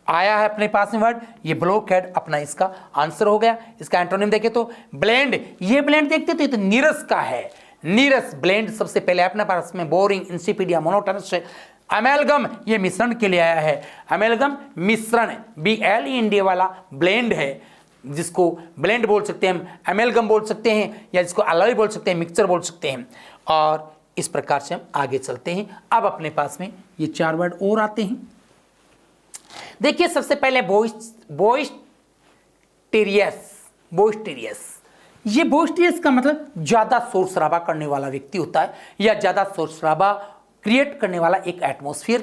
आया है अपने पास में वर्ड, ये ब्लॉकहेड अपना इसका आंसर हो गया। इसका एंटोनिम देखे तो ब्लेंड, ये ब्लेंड देखते तो ये तो नीरस का है, नीरस ब्लेंड सबसे पहले अपने पास में, बोरिंग, इंसिपिड या मोनोटोनस। अमेलगम ये मिश्रण के लिए आया है, अमेलगम मिश्रण, BLEND वाला ब्लेंड है, जिसको ब्लेंड बोल सकते हैं हम, अमेलगम बोल सकते हैं, या जिसको अलॉय बोल सकते हैं, मिक्सचर बोल सकते हैं। और इस प्रकार से हम आगे चलते हैं। अब अपने पास में ये 4 वर्ड और आते हैं। देखिए सबसे पहले बोइस्टेरियस। ये बोइस्टेरियस का मतलब ज्यादा शोर शराबा करने वाला व्यक्ति होता है, या ज्यादा शोर शराबा क्रिएट करने वाला एक एटमॉस्फेयर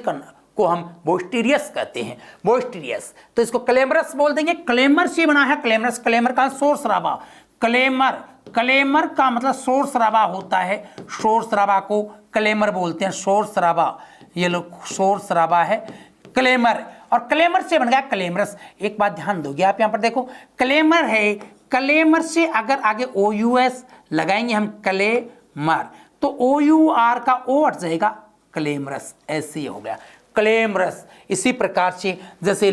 को हम बोइस्टेरियस कहते हैं। बोइस्टेरियस, तो इसको क्लेमरस बोल देंगे। क्लेमर से बना है क्लेमरस। क्लेमर का शोर शराबा, क्लेमर का मतलब शोर शराबा होता है। शोर शराबा को क्लेमर बोलते हैं, शोर शराबा। ये लोग शोर शराबा है क्लेमर, और क्लेमर से बन गया क्लेमरस। एक बात ध्यान दोगे आप, यहां पर देखो क्लेमर है, क्लेमर से अगर आगे OUS लगाएंगे हम क्लेमर, तो OUR का O हट जाएगा, क्लेमरस, ऐसे ही हो गया क्लेमरस। इसी प्रकार से जैसे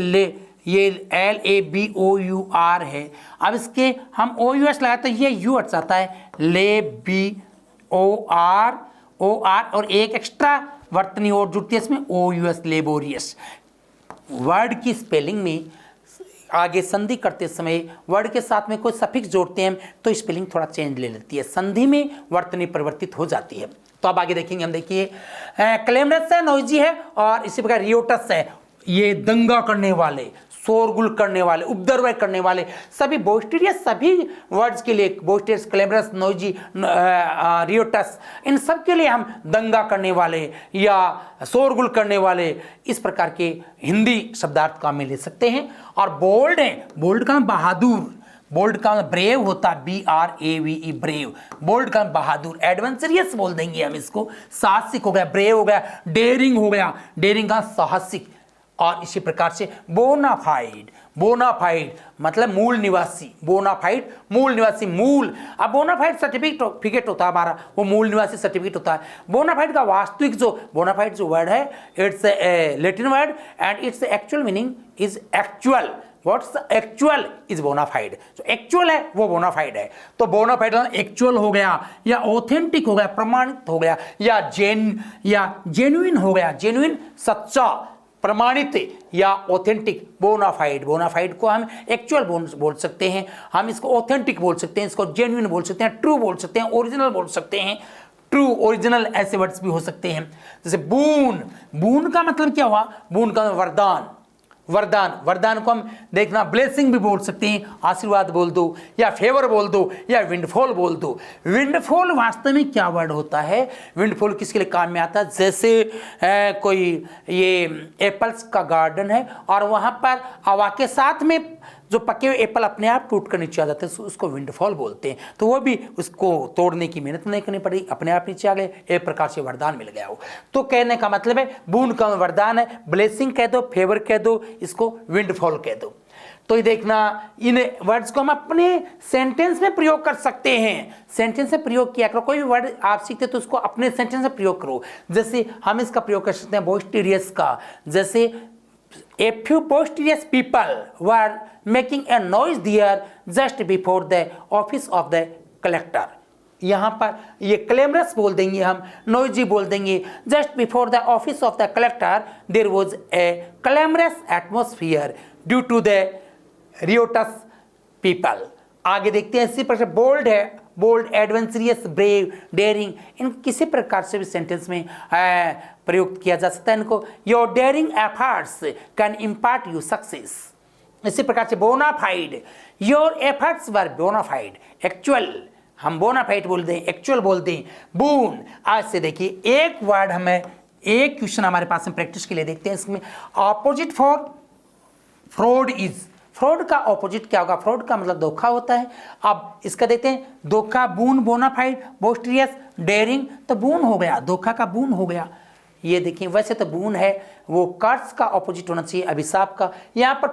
ये LABOUR है, अब इसके हम OUS लगाते हैं, ये U हट जाता है, LABOR, और एक एक्स्ट्रा वर्तनी और जुड़ती है इसमें, OUS, लेबोरियस। वर्ड की स्पेलिंग में आगे संधि करते समय वर्ड के साथ में कोई सफिक्स जोड़ते हैं तो स्पेलिंग थोड़ा चेंज ले लेती है, संधि में वर्तनी परिवर्तित हो जाती है। तो अब आगे देखेंगे हम। देखिए क्लेमरस है, नॉइजी है, और इसी प्रकार रियोटस है, ये दंगा करने वाले, शोरगुल करने वाले, उपद्रव करने वाले। सभी बोइस्टेरियस, सभी वर्ड्स के लिए, बोइस्टेरियस, क्लेमरस, नॉइजी, रियोटस, इन सब के लिए हम दंगा करने वाले या शोरगुल करने वाले, इस प्रकार के हिंदी शब्दार्थ का में ले सकते हैं। और बोल्ड है, बोल्ड का बहादुर, बोल्ड का ब्रेव होता है, BRAVE, ब्रेव। बोल्ड का बहादुर। एडवेंचरियस बोल देंगे हम इसको, साहसिक हो गया, ब्रेव हो गया, डेयरिंग हो गया, डेयरिंग का साहसिक। और इसी प्रकार से बोनाफाइड, बोनाफाइड मतलब मूल निवासी, बोनाफाइड मूल निवासी, मूल। अब बोनाफाइड सर्टिफिकेट होता है हमारा, वो मूल निवासी सर्टिफिकेट होता है। बोनाफाइड का वास्तविक जो बोनाफाइड जो वर्ड है, it's a Latin word and its actual meaning is actual. What's actual is bona fide, जो एक्चुअल है वो बोनाफाइड है। तो बोनाफाइड एक्चुअल हो गया, या ऑथेंटिक हो गया, प्रमाणित हो गया, या जेन्युइन हो गया, जेन्युइन सच्चा, प्रमाणित या ऑथेंटिक। बोनाफाइड, बोनाफाइड को हम एक्चुअल बोल सकते हैं, हम इसको ऑथेंटिक बोल सकते हैं, इसको जेन्युइन बोल सकते हैं, ट्रू बोल सकते हैं, ओरिजिनल बोल सकते हैं। ट्रू, ओरिजिनल ऐसे वर्ड्स भी हो सकते हैं। जैसे बून, बून का मतलब क्या हुआ? बून का वरदान, वरदान। वरदान को हम देखना ब्लेसिंग भी बोल सकते हैं, आशीर्वाद बोल दो, या फेवर बोल दो, या विंडफॉल बोल दो। विंडफॉल वास्तव में क्या वर्ड होता है? विंडफॉल किसके लिए काम में आता है? जैसे कोई ये एप्पल्स का गार्डन है और वहाँ पर हवा के साथ में जो पके हुए एप्पल अपने आप टूट कर नीचे आ जाते हैं, उसको विंडफॉल बोलते हैं। तो वो भी उसको तोड़ने की मेहनत नहीं करनी पड़ी, अपने आप नीचे आ गए, एक प्रकार से वरदान मिल गया हो। तो कहने का मतलब है बून का वरदान है, ब्लेसिंग कह दो, फेवर कह दो, इसको विंडफॉल कह दो। तो ये देखना, इन वर्ड्स को हम अपने सेंटेंस में प्रयोग कर सकते हैं। सेंटेंस में प्रयोग किया करो, कोई भी वर्ड आप सीखते तो उसको अपने सेंटेंस में प्रयोग करो। जैसे हम इसका प्रयोग कर सकते हैं बोइस्टेरियस का, जैसे A few boisterous people were making a noise there just before the office of the collector. यहाँ पर ये क्लेमरस बोल देंगे हम, नोइजी बोल देंगे। Just before the office of the collector there was a clamorous atmosphere due to the riotous people. आगे देखते हैं। इसी प्रकार बोल्ड है, बोल्ड, एडवेंचरियस, ब्रेव, डेयरिंग, इन किसी प्रकार से भी सेंटेंस में प्रयुक्त किया जा सकता है इनको। Your daring efforts can impart you success. इसी प्रकार से bona fide, your efforts were bona fide, actual, हम बोनाफाइड बोल दें, एक्चुअल बोल दें। बून, आज से देखिए एक वर्ड हमें, एक क्वेश्चन हमारे पास में प्रैक्टिस के लिए देखते हैं। इसमें opposite for fraud is, fraud का ऑपोजिट क्या होगा? फ्रॉड का मतलब धोखा होता है। अब इसका देखते हैं, धोखा, बून, बोनाफाइड, बोस्टेरियस, डेयरिंग, तो बून हो गया, धोखा का बून हो गया। ये देखिए, वैसे तो बून है वो कर्स का ऑपोजिट होना चाहिए, अभिशाप का। यहाँ पर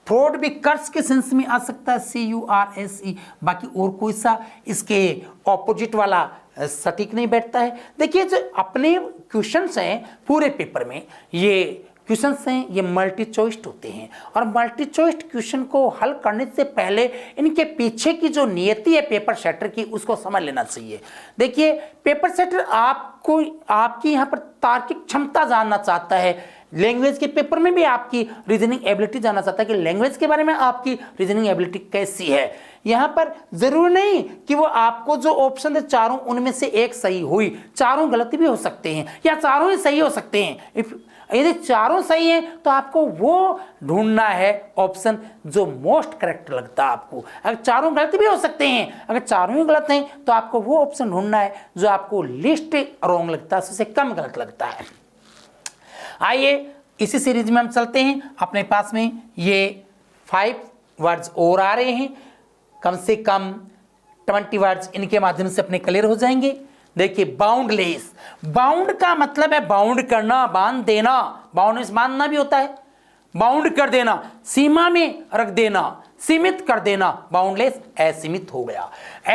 फ्रॉड भी कर्स के सेंस में आ सकता है, CURSE, बाकी और कोई सा इसके ऑपोजिट वाला सटीक नहीं बैठता है। देखिए जो अपने क्वेश्चंस हैं पूरे पेपर में, ये क्वेश्चंस हैं, ये मल्टी चॉइस्ड होते हैं, और मल्टी चॉइस्ड क्वेश्चन को हल करने से पहले इनके पीछे की जो नियति है पेपर सेटर की, उसको समझ लेना चाहिए। देखिए पेपर सेटर आपको, आपकी यहाँ पर तार्किक क्षमता जानना चाहता है। लैंग्वेज के पेपर में भी आपकी रीजनिंग एबिलिटी जानना चाहता है कि लैंग्वेज के बारे में आपकी रीजनिंग एबिलिटी कैसी है। यहाँ पर जरूरी नहीं कि वो आपको जो ऑप्शन है चारों उनमें से एक सही हुई, चारों गलत भी हो सकते हैं या चारों ही सही हो सकते हैं। यदि चारों सही हैं तो आपको वो ढूंढना है ऑप्शन जो मोस्ट करेक्ट लगता है आपको। अगर चारों गलत भी हो सकते हैं, अगर चारों ही गलत हैं तो आपको वो ऑप्शन ढूंढना है जो आपको लिस्ट रॉन्ग लगता है, सबसे कम गलत लगता है। आइए इसी सीरीज में हम चलते हैं। अपने पास में ये 5 वर्ड्स और आ रहे हैं, कम से कम 20 वर्ड्स इनके माध्यम से अपने क्लियर हो जाएंगे। देखिए बाउंडलेस, बाउंड का मतलब है बाउंड करना, बांध देना। बाउंडलेस बांधना भी होता है, बाउंड कर देना, सीमा में रख देना, सीमित कर देना। बाउंडलेस असीमित हो गया,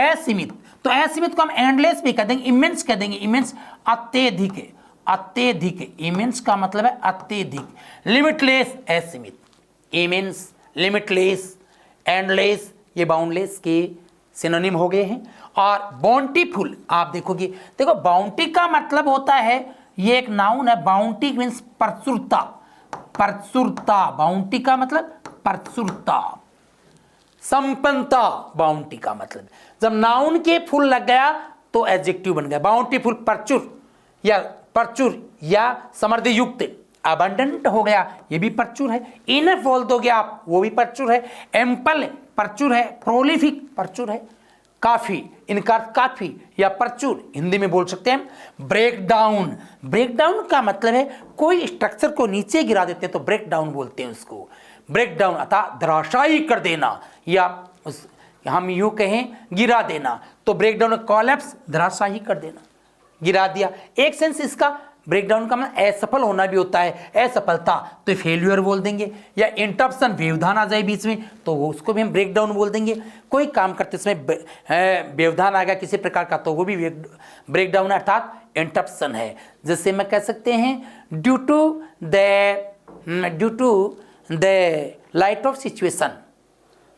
असीमित। तो असीमित को हम एंडलेस भी कह देंगे, इमेंस कह देंगे। इमेंस अत्यधिक, अत्यधिक। इमेंस का मतलब है अत्यधिक। लिमिटलेस असीमित, इमेंस, लिमिटलेस, एंडलेस, ये बाउंडलेस के सिनोनिम हो गए हैं। और बाउंटीफुल आप देखोगे, देखो बाउंटी का मतलब होता है, ये एक नाउन है। बाउंटी मीन्स प्रचुरता, प्रचुरता। बाउंटी का मतलब प्रचुरता, संपन्नता। बाउंटी का मतलब जब नाउन के फुल लग गया तो एडजेक्टिव बन गया। बाउंटीफुल प्रचुर या प्रचुर या समृद्धि युक्त, अबंडेंट हो गया, ये भी प्रचुर है। इनफ बोल दोगे आप, वो भी प्रचुर है। एम्पल प्रचुर है, प्रोलिफिक प्रचुर है। काफी, इनका काफी या प्रचुर हिंदी में बोल सकते हैं। ब्रेक डाउन, ब्रेक डाउन का मतलब है कोई स्ट्रक्चर को नीचे गिरा देते हैं तो ब्रेक डाउन बोलते हैं उसको। ब्रेक डाउन अर्थात धराशायी कर देना, या हम यूं कहें गिरा देना तो ब्रेक डाउन, कॉलेप्स धराशायी कर देना, गिरा दिया। एक सेंस इसका ब्रेकडाउन का मतलब असफल होना भी होता है, असफलता तो फेल्यूर बोल देंगे। या इंटरप्शन, व्यवधान आ जाए बीच में तो उसको भी हम ब्रेकडाउन बोल देंगे। कोई काम करते समय व्यवधान आ गया किसी प्रकार का तो वो भी ब्रेकडाउन अर्थात इंटरप्शन है। जैसे मैं कह सकते हैं due to the light of situation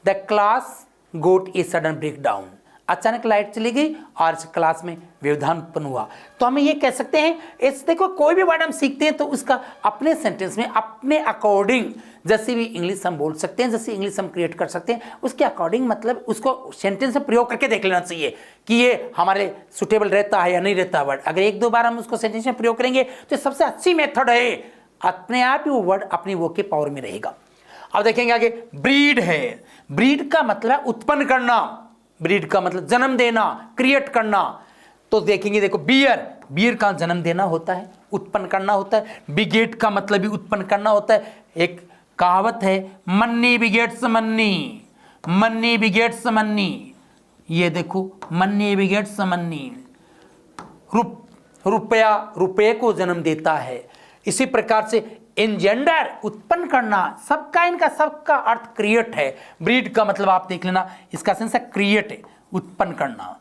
the class got a sudden breakdown. अचानक लाइट चली गई और क्लास में व्यवधान उत्पन्न हुआ। तो हम ये कह सकते हैं, इस देखो कोई भी वर्ड हम सीखते हैं तो उसका अपने सेंटेंस में अपने अकॉर्डिंग, जैसे भी इंग्लिश हम बोल सकते हैं, जैसे इंग्लिश हम क्रिएट कर सकते हैं, उसके अकॉर्डिंग मतलब उसको सेंटेंस में प्रयोग करके देख लेना चाहिए कि ये हमारे सुटेबल रहता है या नहीं रहता वर्ड। अगर 1-2 बार हम उसको सेंटेंस में प्रयोग करेंगे तो सबसे अच्छी मेथड है, अपने आप ही वो वर्ड अपनी वो के पावर में रहेगा। अब देखेंगे आगे, ब्रीड है। ब्रीड का मतलब उत्पन्न करना, ब्रीड का मतलब जन्म देना, क्रिएट करना। तो देखेंगे, देखो बियर, बियर का जन्म देना होता है, उत्पन्न करना होता है। बिगेट का मतलब भी उत्पन्न करना होता है। एक कहावत है, मन्नी बिगेट्स मन्नी, मन्नी बिगेट्स मन्नी। ये देखो मन्नी बिगेट्स मन्नी, रुपया रुपये को जन्म देता है। इसी प्रकार से इंजेंडर उत्पन्न करना, सबका इनका सबका अर्थ क्रिएट है। ब्रीड का मतलब आप देख लेना, इसका सेंस है क्रिएट है, उत्पन्न करना।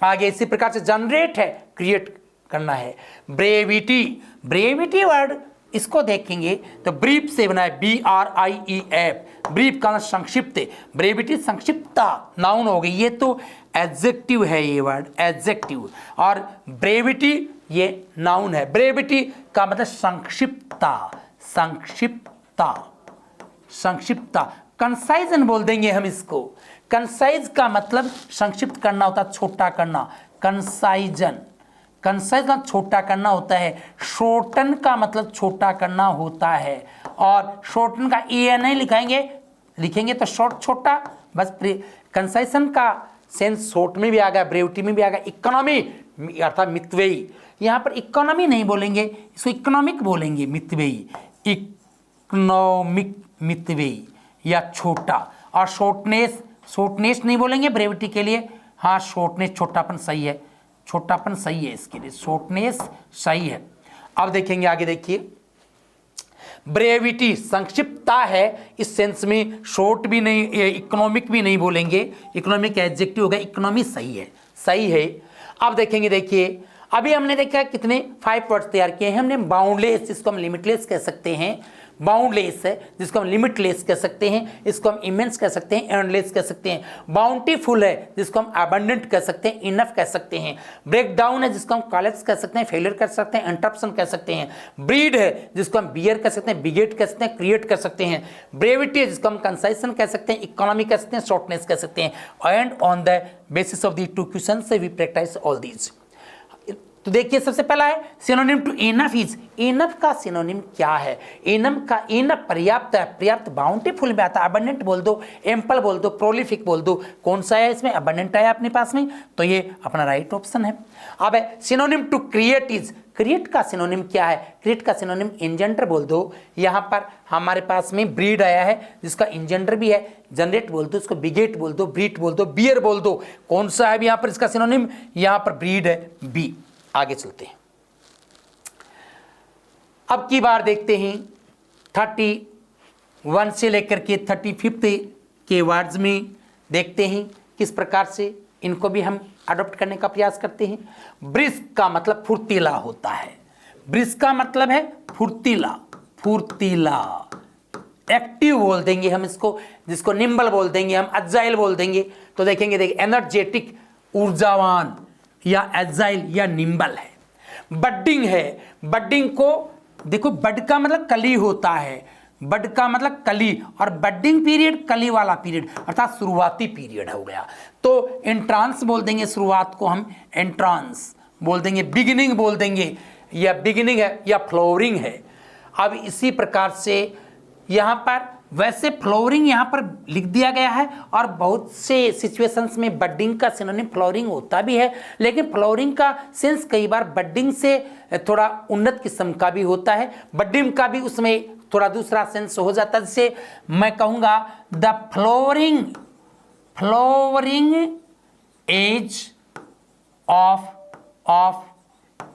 आगे इसी प्रकार से जनरेट है, क्रिएट करना है। ब्रेविटी, ब्रेविटी वर्ड इसको देखेंगे तो ब्रीफ से बना है, BRIEF। ब्रीफ का संक्षिप्त, ब्रेविटी संक्षिप्तता नाउन हो गई। ये तो एडजेक्टिव है, ये वर्ड एडजेक्टिव। और ब्रेविटी ये नाउन है। ब्रेविटी का मतलब संक्षिप्तता, संक्षिप्तता, संक्षिप्तता। कंसाइजन बोल देंगे हम इसको। कंसाइज का मतलब संक्षिप्त करना होता है, छोटा करना। कंसाइजन, कंसाइजन छोटा करना होता है। शॉर्टन का मतलब छोटा करना होता है। और शॉर्टन का ए नहीं लिखाएंगे, लिखेंगे तो शॉर्ट छोटा बस। कंसाइजन का सेंस शॉर्ट में भी आ गया, ब्रेविटी में भी आ गया। इकोनॉमी अर्थात मितव्ययी, यहाँ पर इकोनॉमी नहीं बोलेंगे, इसको इकोनॉमिक बोलेंगे, मितव्ययी, इकोनॉमिक, मितव्ययी या छोटा। और शॉर्टनेस, शॉर्टनेस नहीं बोलेंगे ब्रेविटी के लिए। हाँ शॉर्टनेस, छोटापन सही है, छोटापन सही है इसके लिए, शॉर्टनेस सही है। अब देखेंगे आगे, देखिए ब्रेविटी संक्षिप्तता है, इस सेंस में शॉर्ट भी नहीं, इकोनॉमिक भी नहीं बोलेंगे। इकोनॉमिक एडजेक्टिव होगा, इकोनॉमी सही है, सही है। अब देखेंगे, देखिए अभी हमने देखा कितने 5 वर्ड्स तैयार किए हैं हमने। बाउंडलेस जिसको हम लिमिटलेस कह सकते हैं, बाउंडलेस है जिसको हम लिमिटलेस कह सकते हैं, इसको हम इमेंस कह सकते हैं, एंडलेस कह सकते हैं। बाउंटीफुल है जिसको हम अबंडेंट कह सकते हैं, इनफ कह सकते हैं। ब्रेक डाउन है जिसको हम कॉलेप्स कह सकते हैं, फेलियर कर सकते हैं, इंटरप्शन कह सकते हैं। ब्रीड है जिसको हम बियर कह सकते हैं, बिगेट कह सकते हैं, क्रिएट कर सकते हैं। ब्रेविटी है जिसको हम कंसाइसन कह सकते हैं, इकोनॉमी कह सकते हैं, शॉर्टनेस कह सकते हैं। And on the basis of the 2 question से वी प्रैक्टिस ऑल दीज। तो देखिए सबसे पहला है synonym to enough is, enough का सिनोनिम क्या है? इनफ पर्याप्त है, पर्याप्त बाउंटीफुल में आता है। अबंडेंट बोल दो, एम्पल बोल दो, प्रोलिफिक बोल दो, कौन सा है इसमें? अबंडेंट आया अपने पास में, तो ये अपना राइट ऑप्शन है। अब है synonym to create is, create का सिनोनिम क्या है? क्रिएट का सिनोनिम इंजेंडर बोल दो। यहाँ पर हमारे पास में ब्रीड आया है जिसका इंजेंडर भी है, जनरेट बोल दो, इसको बिगेट बोल दो, ब्रीट बोल दो, बियर बोल दो। कौन सा है यहाँ पर इसका सिनोनिम? यहाँ पर ब्रीड है, बी। आगे चलते हैं। अब की बार देखते हैं 31 से लेकर के 35 के वर्ड्स में देखते हैं किस प्रकार से इनको भी हम अडॉप्ट करने का प्रयास करते हैं। ब्रिस्क का मतलब फुर्तीला होता है, ब्रिस्क का मतलब है फुर्तीला, फुर्तीला। एक्टिव बोल देंगे हम इसको, जिसको निम्बल बोल देंगे हम, अजाइल बोल देंगे। तो देखेंगे एनर्जेटिक, ऊर्जावान या एजाइल या निम्बल है। बडिंग है, बडिंग को देखो, बड का मतलब कली होता है, बड का मतलब कली, और बडिंग पीरियड कली वाला पीरियड अर्थात शुरुआती पीरियड हो गया। तो एंट्रांस बोल देंगे, शुरुआत को हम एंट्रांस बोल देंगे, बिगिनिंग बोल देंगे, या बिगिनिंग है या फ्लोरिंग है। अब इसी प्रकार से यहाँ पर वैसे फ्लोरिंग यहाँ पर लिख दिया गया है, और बहुत से सिचुएशंस में बडिंग का सिनोनिम फ्लोरिंग होता भी है, लेकिन फ्लोरिंग का सेंस कई बार बडिंग से थोड़ा उन्नत किस्म का भी होता है, बडिंग का भी उसमें थोड़ा दूसरा सेंस हो जाता है। जैसे मैं कहूँगा the flowering age of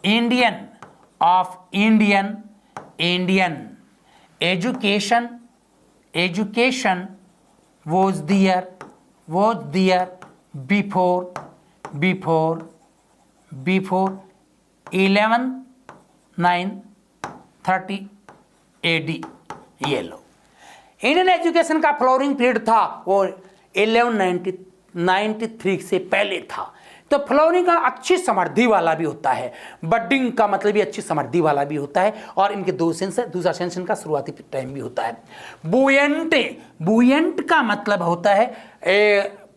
Indian education was there before 11/9/30 AD। ये लो, इंडियन एजुकेशन का फ्लोरिंग पीरियड था वो 1193 से पहले था। तो फ्लोरिंग का अच्छी समृद्धि वाला भी होता है, बडिंग का मतलब भी अच्छी समृद्धि वाला भी होता है, और इनके दो सेंस है। दूसरा सेंस इनका शुरुआती टाइम भी होता है। बुयंट, बुयंट का मतलब होता है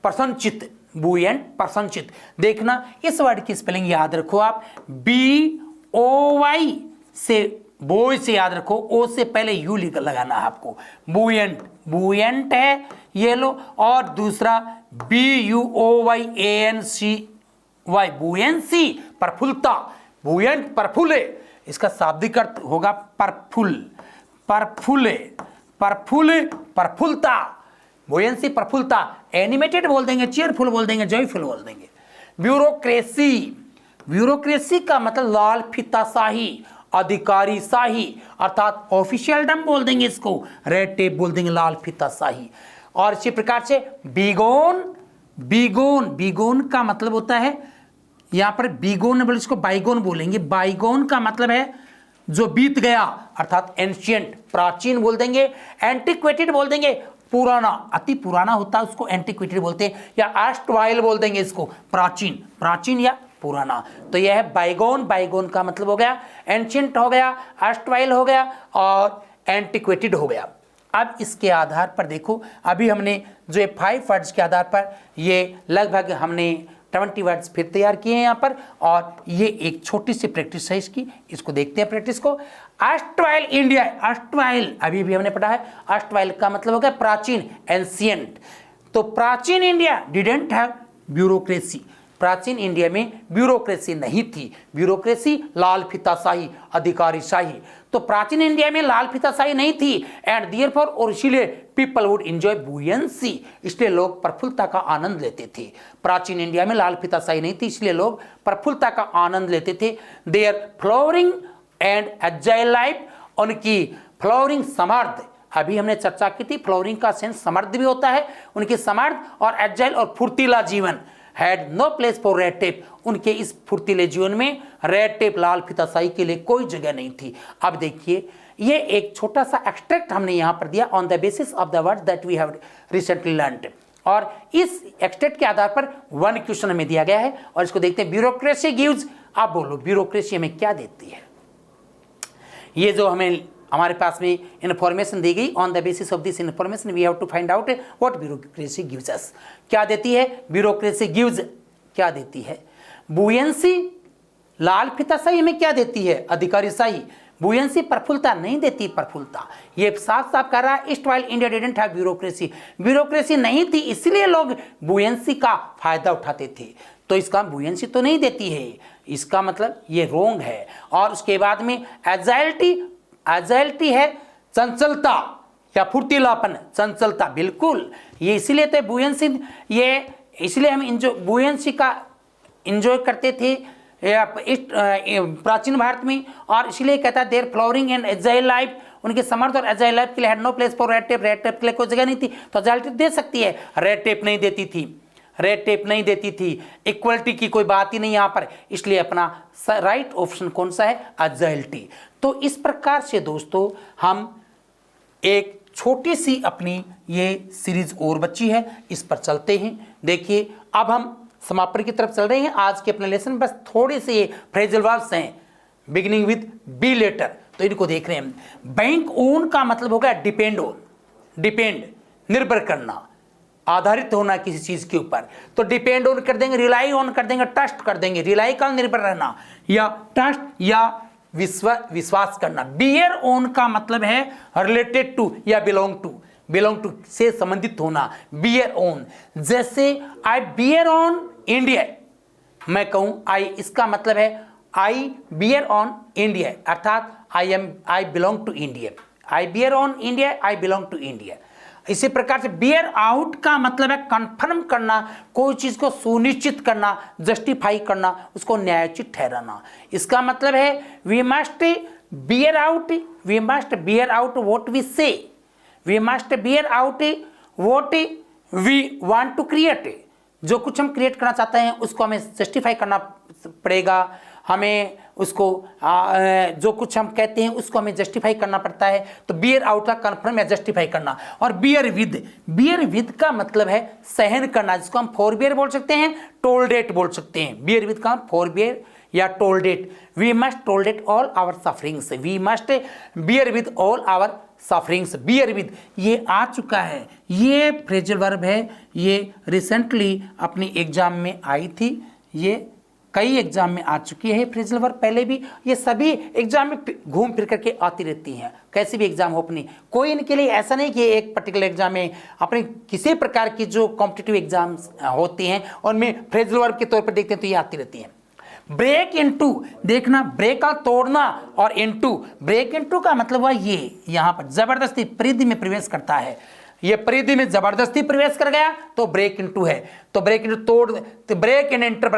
प्रसन्नचित, बुयंट प्रसन्नचित। देखना इस वर्ड की स्पेलिंग याद रखो आप, BOY से, बोय से याद रखो, ओ से पहले यू लगाना है आपको। बुयंट, बुयंट है ये लो, और दूसरा BUOYANCY, बुयंसी, प्रफुल्लता, बुयंट प्रफुल्ले, इसका शाब्दिक अर्थ होगा प्रफुल्ल, प्रफुल्ले, प्रफुल्ल, प्रफुल्लता, बुयंसी, प्रफुल्लता। एनिमेटेड बोल देंगे, चीयरफुल बोल देंगे, जॉयफुल बोल देंगे। ब्यूरोक्रेसी, ब्यूरोक्रेसी का मतलब लाल फीताशाही, अधिकारी शाही, अर्थात ऑफिशियलडम बोल देंगे इसको, रेड टेप बोल देंगे, लाल फीताशाही। और इसी प्रकार से बीगोन, बीगोन का मतलब होता है यहाँ पर बीगोन बोले, इसको बाइगोन बोलेंगे। बाइगोन का मतलब है जो बीत गया, अर्थात एंशियंट, प्राचीन बोल देंगे। एंटिक्वेटेड बोल देंगे, पुराना, अति पुराना होता है उसको एंटिक्वेटेड बोलते हैं, या एर्स्टवाइल बोल देंगे इसको, प्राचीन, प्राचीन या पुराना। तो यह है बाइगोन, बाइगोन का मतलब हो गया एंशियंट हो गया, एर्स्टवाइल हो गया, और एंटिक्वेटेड हो गया। अब इसके आधार पर देखो, अभी हमने जो ये 5 वर्ड्स के आधार पर ये लगभग हमने 20 वर्ड्स फिर तैयार किए हैं यहाँ पर, और ये एक छोटी सी प्रैक्टिस है इसकी, इसको देखते हैं प्रैक्टिस को। एर्स्टवाइल इंडिया, एर्स्टवाइल अभी भी हमने पढ़ा है, एर्स्टवाइल का मतलब हो गया प्राचीन, एंशियंट। तो प्राचीन इंडिया डिडंट हैव ब्यूरोक्रेसी, प्राचीन इंडिया में ब्यूरोक्रेसी नहीं थी, ब्यूरोक्रेसी लाल फीताशाही, अधिकारीशाही। तो प्राचीन इंडिया में लाल फीताशाही नहीं थी, एंड देयरफॉर, और इसीलिए पीपल वुड एंजॉय बुयंसी, इसलिए लोग प्रफुल्लता का आनंद लेते थे। प्राचीन इंडिया में लाल फीताशाही नहीं थी, इसलिए लोग प्रफुल्लता का आनंद लेते थे। Their flowering and agile life, उनकी फ्लोरिंग समर्थ, अभी हमने चर्चा की थी फ्लोरिंग का सेंस समर्थ भी होता है, उनकी समर्थ और एजाइल और फुर्तीला जीवन had no place for red tape, उनके इस फुर्तीले जीवन में रेड टेप लाल फीताशाही के लिए कोई जगह नहीं थी। अब देखिए ये एक छोटा सा एक्सट्रैक्ट हमने यहाँ पर दिया on the basis of the word that we have recently learned, और इस एक्सट्रैक्ट के आधार पर वन क्वेश्चन हमें दिया गया है और इसको देखते हैं। ब्यूरोक्रेसी गिव्स, आप बोलो ब्यूरोक्रेसी हमें क्या देती है? ये जो हमारे पास में इन्फॉर्मेशन दी गई, on the basis of this information we have to find out what bureaucracy gives us. क्या देती है ब्यूरोक्रेसी गिव्स? क्या देती है? बुयंसी, लाल फीताशाही हमें क्या देती है? अधिकारीशाही। बुयंसी प्रफुल्लता नहीं देती, प्रफुल्लता। ये साफ साफ कह रहा है east while India didn't have bureaucracy, bureaucracy नहीं थी इसलिए लोग बुयंसी का फायदा उठाते थे। तो इसका बुयंसी तो नहीं देती है, इसका मतलब ये रोंग है। और उसके बाद में एजाइलिटी, एजाइलिटी है चंचलता या फुर्तीलापन, चंचलता बिल्कुल, ये इसीलिए तो बुयंसी, ये इसलिए हम बुयंसी का इंजॉय करते थे प्राचीन भारत में, और इसलिए कहता है their flowering and agile life, उनके समर्थ और एजाइल लाइफ के लिए had no place for red tape, red tape के लिए कोई जगह नहीं थी। तो एजाइलिटी दे सकती है, रेड टेप नहीं देती थी, रेड टेप नहीं देती थी, इक्वलिटी की कोई बात ही नहीं यहाँ पर, इसलिए अपना राइट ऑप्शन कौन सा है? एजाइलिटी। तो इस प्रकार से दोस्तों हम एक छोटी सी अपनी ये सीरीज और बची है, इस पर चलते हैं। देखिए अब हम समापन की तरफ चल रहे हैं आज के अपने लेसन। बस थोड़े से फ्रेजल वर्ब्स हैं बिगिनिंग विद बी लेटर, तो इनको देख रहे हैं। बैंक ओन का मतलब होगा डिपेंड ऑन, डिपेंड निर्भर करना, आधारित होना किसी चीज के ऊपर, तो डिपेंड ऑन कर देंगे, रिलाई ऑन कर देंगे, ट्रस्ट कर देंगे। रिलाई का निर्भर रहना या ट्रस्ट या विश्वास करना। बियर ऑन का मतलब है रिलेटेड टू या बिलोंग टू, बिलोंग टू से संबंधित होना, बियर ऑन। जैसे आई बियर ऑन इंडिया, मैं कहूं आई, इसका मतलब है आई बियर ऑन इंडिया, अर्थात I belong to India, I bear on India, I belong to India. इसी प्रकार से बियर आउट का मतलब है कंफर्म करना, कोई चीज को सुनिश्चित करना, जस्टिफाई करना, उसको न्यायोचित ठहराना। इसका मतलब है we must bear out, we must bear out what we say, we must bear out what we want to create. जो कुछ हम क्रिएट करना चाहते हैं उसको हमें जस्टिफाई करना पड़ेगा, हमें उसको जो कुछ हम कहते हैं उसको हमें जस्टिफाई करना पड़ता है। तो बियर आउट का कन्फर्म या जस्टिफाई करना। और बियर विद, बियर विद का मतलब है सहन करना, जिसको हम फॉरबियर बोल सकते हैं, टोलरेट बोल सकते हैं। बियर विद का फॉरबियर या tolerate. We must tolerate all our sufferings, we must bear with all our sufferings. Bear with ये आ चुका है, ये फ्रेजल वर्ब है, ये रिसेंटली अपनी एग्जाम में आई थी, ये कई एग्जाम में आ चुकी है फ्रेजल वर्ब पहले भी, ये सभी एग्जाम में घूम फिर करके आती रहती हैं, कैसी भी एग्जाम हो अपनी। कोई इनके लिए ऐसा नहीं कि एक पर्टिकुलर एग्जाम में, अपने किसी प्रकार की जो कॉम्पिटिटिव एग्जाम्स होती हैं उनमें फ्रेजल वर्ब के तौर पर देखते हैं तो ये आती रहती हैं। ब्रेक इनटू, देखना ब्रेक का तोड़ना, और इनटू, ब्रेक इनटू का मतलब हुआ ये यहाँ पर जबरदस्ती परिधि में प्रवेश करता है, ये परिधि में जबरदस्ती प्रवेश कर गया तो ब्रेक इनटू है। तो ब्रेक इनटू तोड़, तो break in enter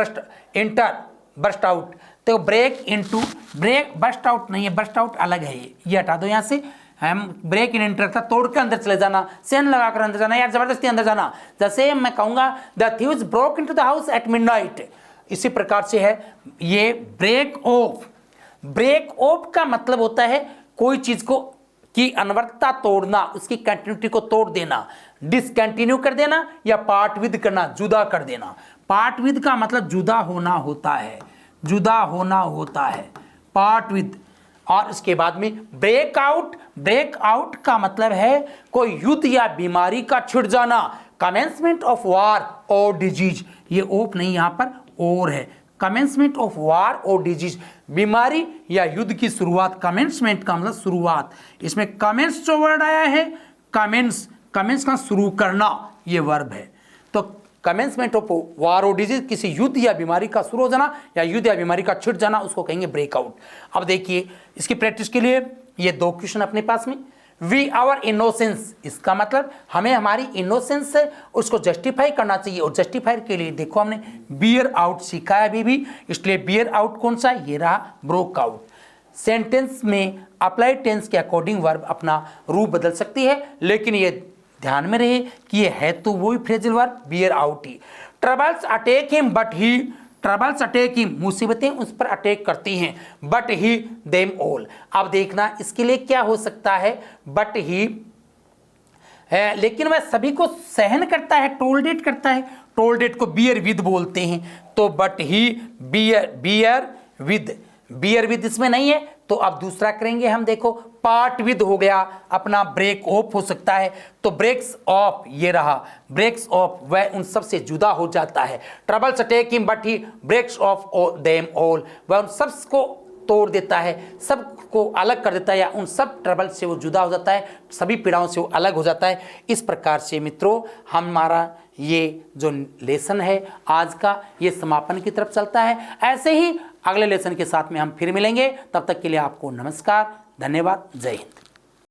bust out, तो break into, break bust out नहीं है, बस्ट आउट अलग है, ये हटा दो यहाँ से। हम ब्रेक इन इंटर था तोड़ के अंदर चले जाना, सेन लगाकर अंदर जाना या जबरदस्ती अंदर जाना। जैसे मैं कहूंगा the thieves broke into the house at midnight, इसी प्रकार से है ये ब्रेक ऑफ। ब्रेक ऑफ का मतलब होता है कोई चीज को की अनवरतता तोड़ना, उसकी कंटिन्यूटी को तोड़ देना, डिसकंटिन्यू कर देना या पार्ट विद करना, जुदा कर देना। पार्ट विद का मतलब जुदा होना होता है, जुदा होना होता है, पार्ट विद। और इसके बाद में ब्रेक आउट, ब्रेक आउट का मतलब है कोई युद्ध या बीमारी का छिड़ जाना, कमेंसमेंट ऑफ वार और डिजीज, ये ओप नहीं यहाँ पर और है, कमेंसमेंट ऑफ वार और डिजीज, बीमारी या युद्ध की शुरुआत। कमेंसमेंट का मतलब शुरुआत, इसमें कमेंस जो वर्ड आया है, कमेंस, कमेंस का शुरू करना ये वर्ब है। तो कमेंसमेंट ऑफ वार और डिजीज, किसी युद्ध या बीमारी का शुरू हो जाना या युद्ध या बीमारी का छिड़ जाना, उसको कहेंगे ब्रेकआउट। अब देखिए इसकी प्रैक्टिस के लिए ये दो क्वेश्चन अपने पास में। वी आवर इनोसेंस, इसका मतलब हमें हमारी इनोसेंस है उसको जस्टिफाई करना चाहिए, और जस्टिफाई के लिए देखो हमने बियर आउट सीखा है अभी भी, इसलिए बियर आउट कौन सा, ये रहा ब्रोक आउट। सेंटेंस में अप्लाइड टेंस के अकॉर्डिंग वर्ब अपना रूप बदल सकती है, लेकिन ये ध्यान में रहे कि ये है तो वही phrasal verb beer out he. Troubles attack him but he, troubles attack him, मुसीबतें उस पर अटैक करती हैं, बट ही देम ऑल। अब देखना इसके लिए क्या हो सकता है, बट ही है लेकिन वह सभी को सहन करता है, टोलरेट करता है, टोलरेट को बियर विद बोलते हैं, तो बट ही बियर विद इसमें नहीं है, तो अब दूसरा करेंगे हम, देखो पार्ट विद हो गया, अपना ब्रेक ऑफ हो सकता है, तो ब्रेक्स ऑफ ये रहा, ब्रेक्स ऑफ वह उन सब से जुदा हो जाता है। Troubles attack him but he breaks off them all, वह उन सब को तोड़ देता है, सबको अलग कर देता है, या उन सब ट्रबल से वो जुदा हो जाता है, सभी पीड़ाओं से वो अलग हो जाता है। इस प्रकार से मित्रों हमारा ये जो लेसन है आज का, ये समापन की तरफ चलता है। ऐसे ही अगले लेसन के साथ में हम फिर मिलेंगे, तब तक के लिए आपको नमस्कार, धन्यवाद, जय हिंद।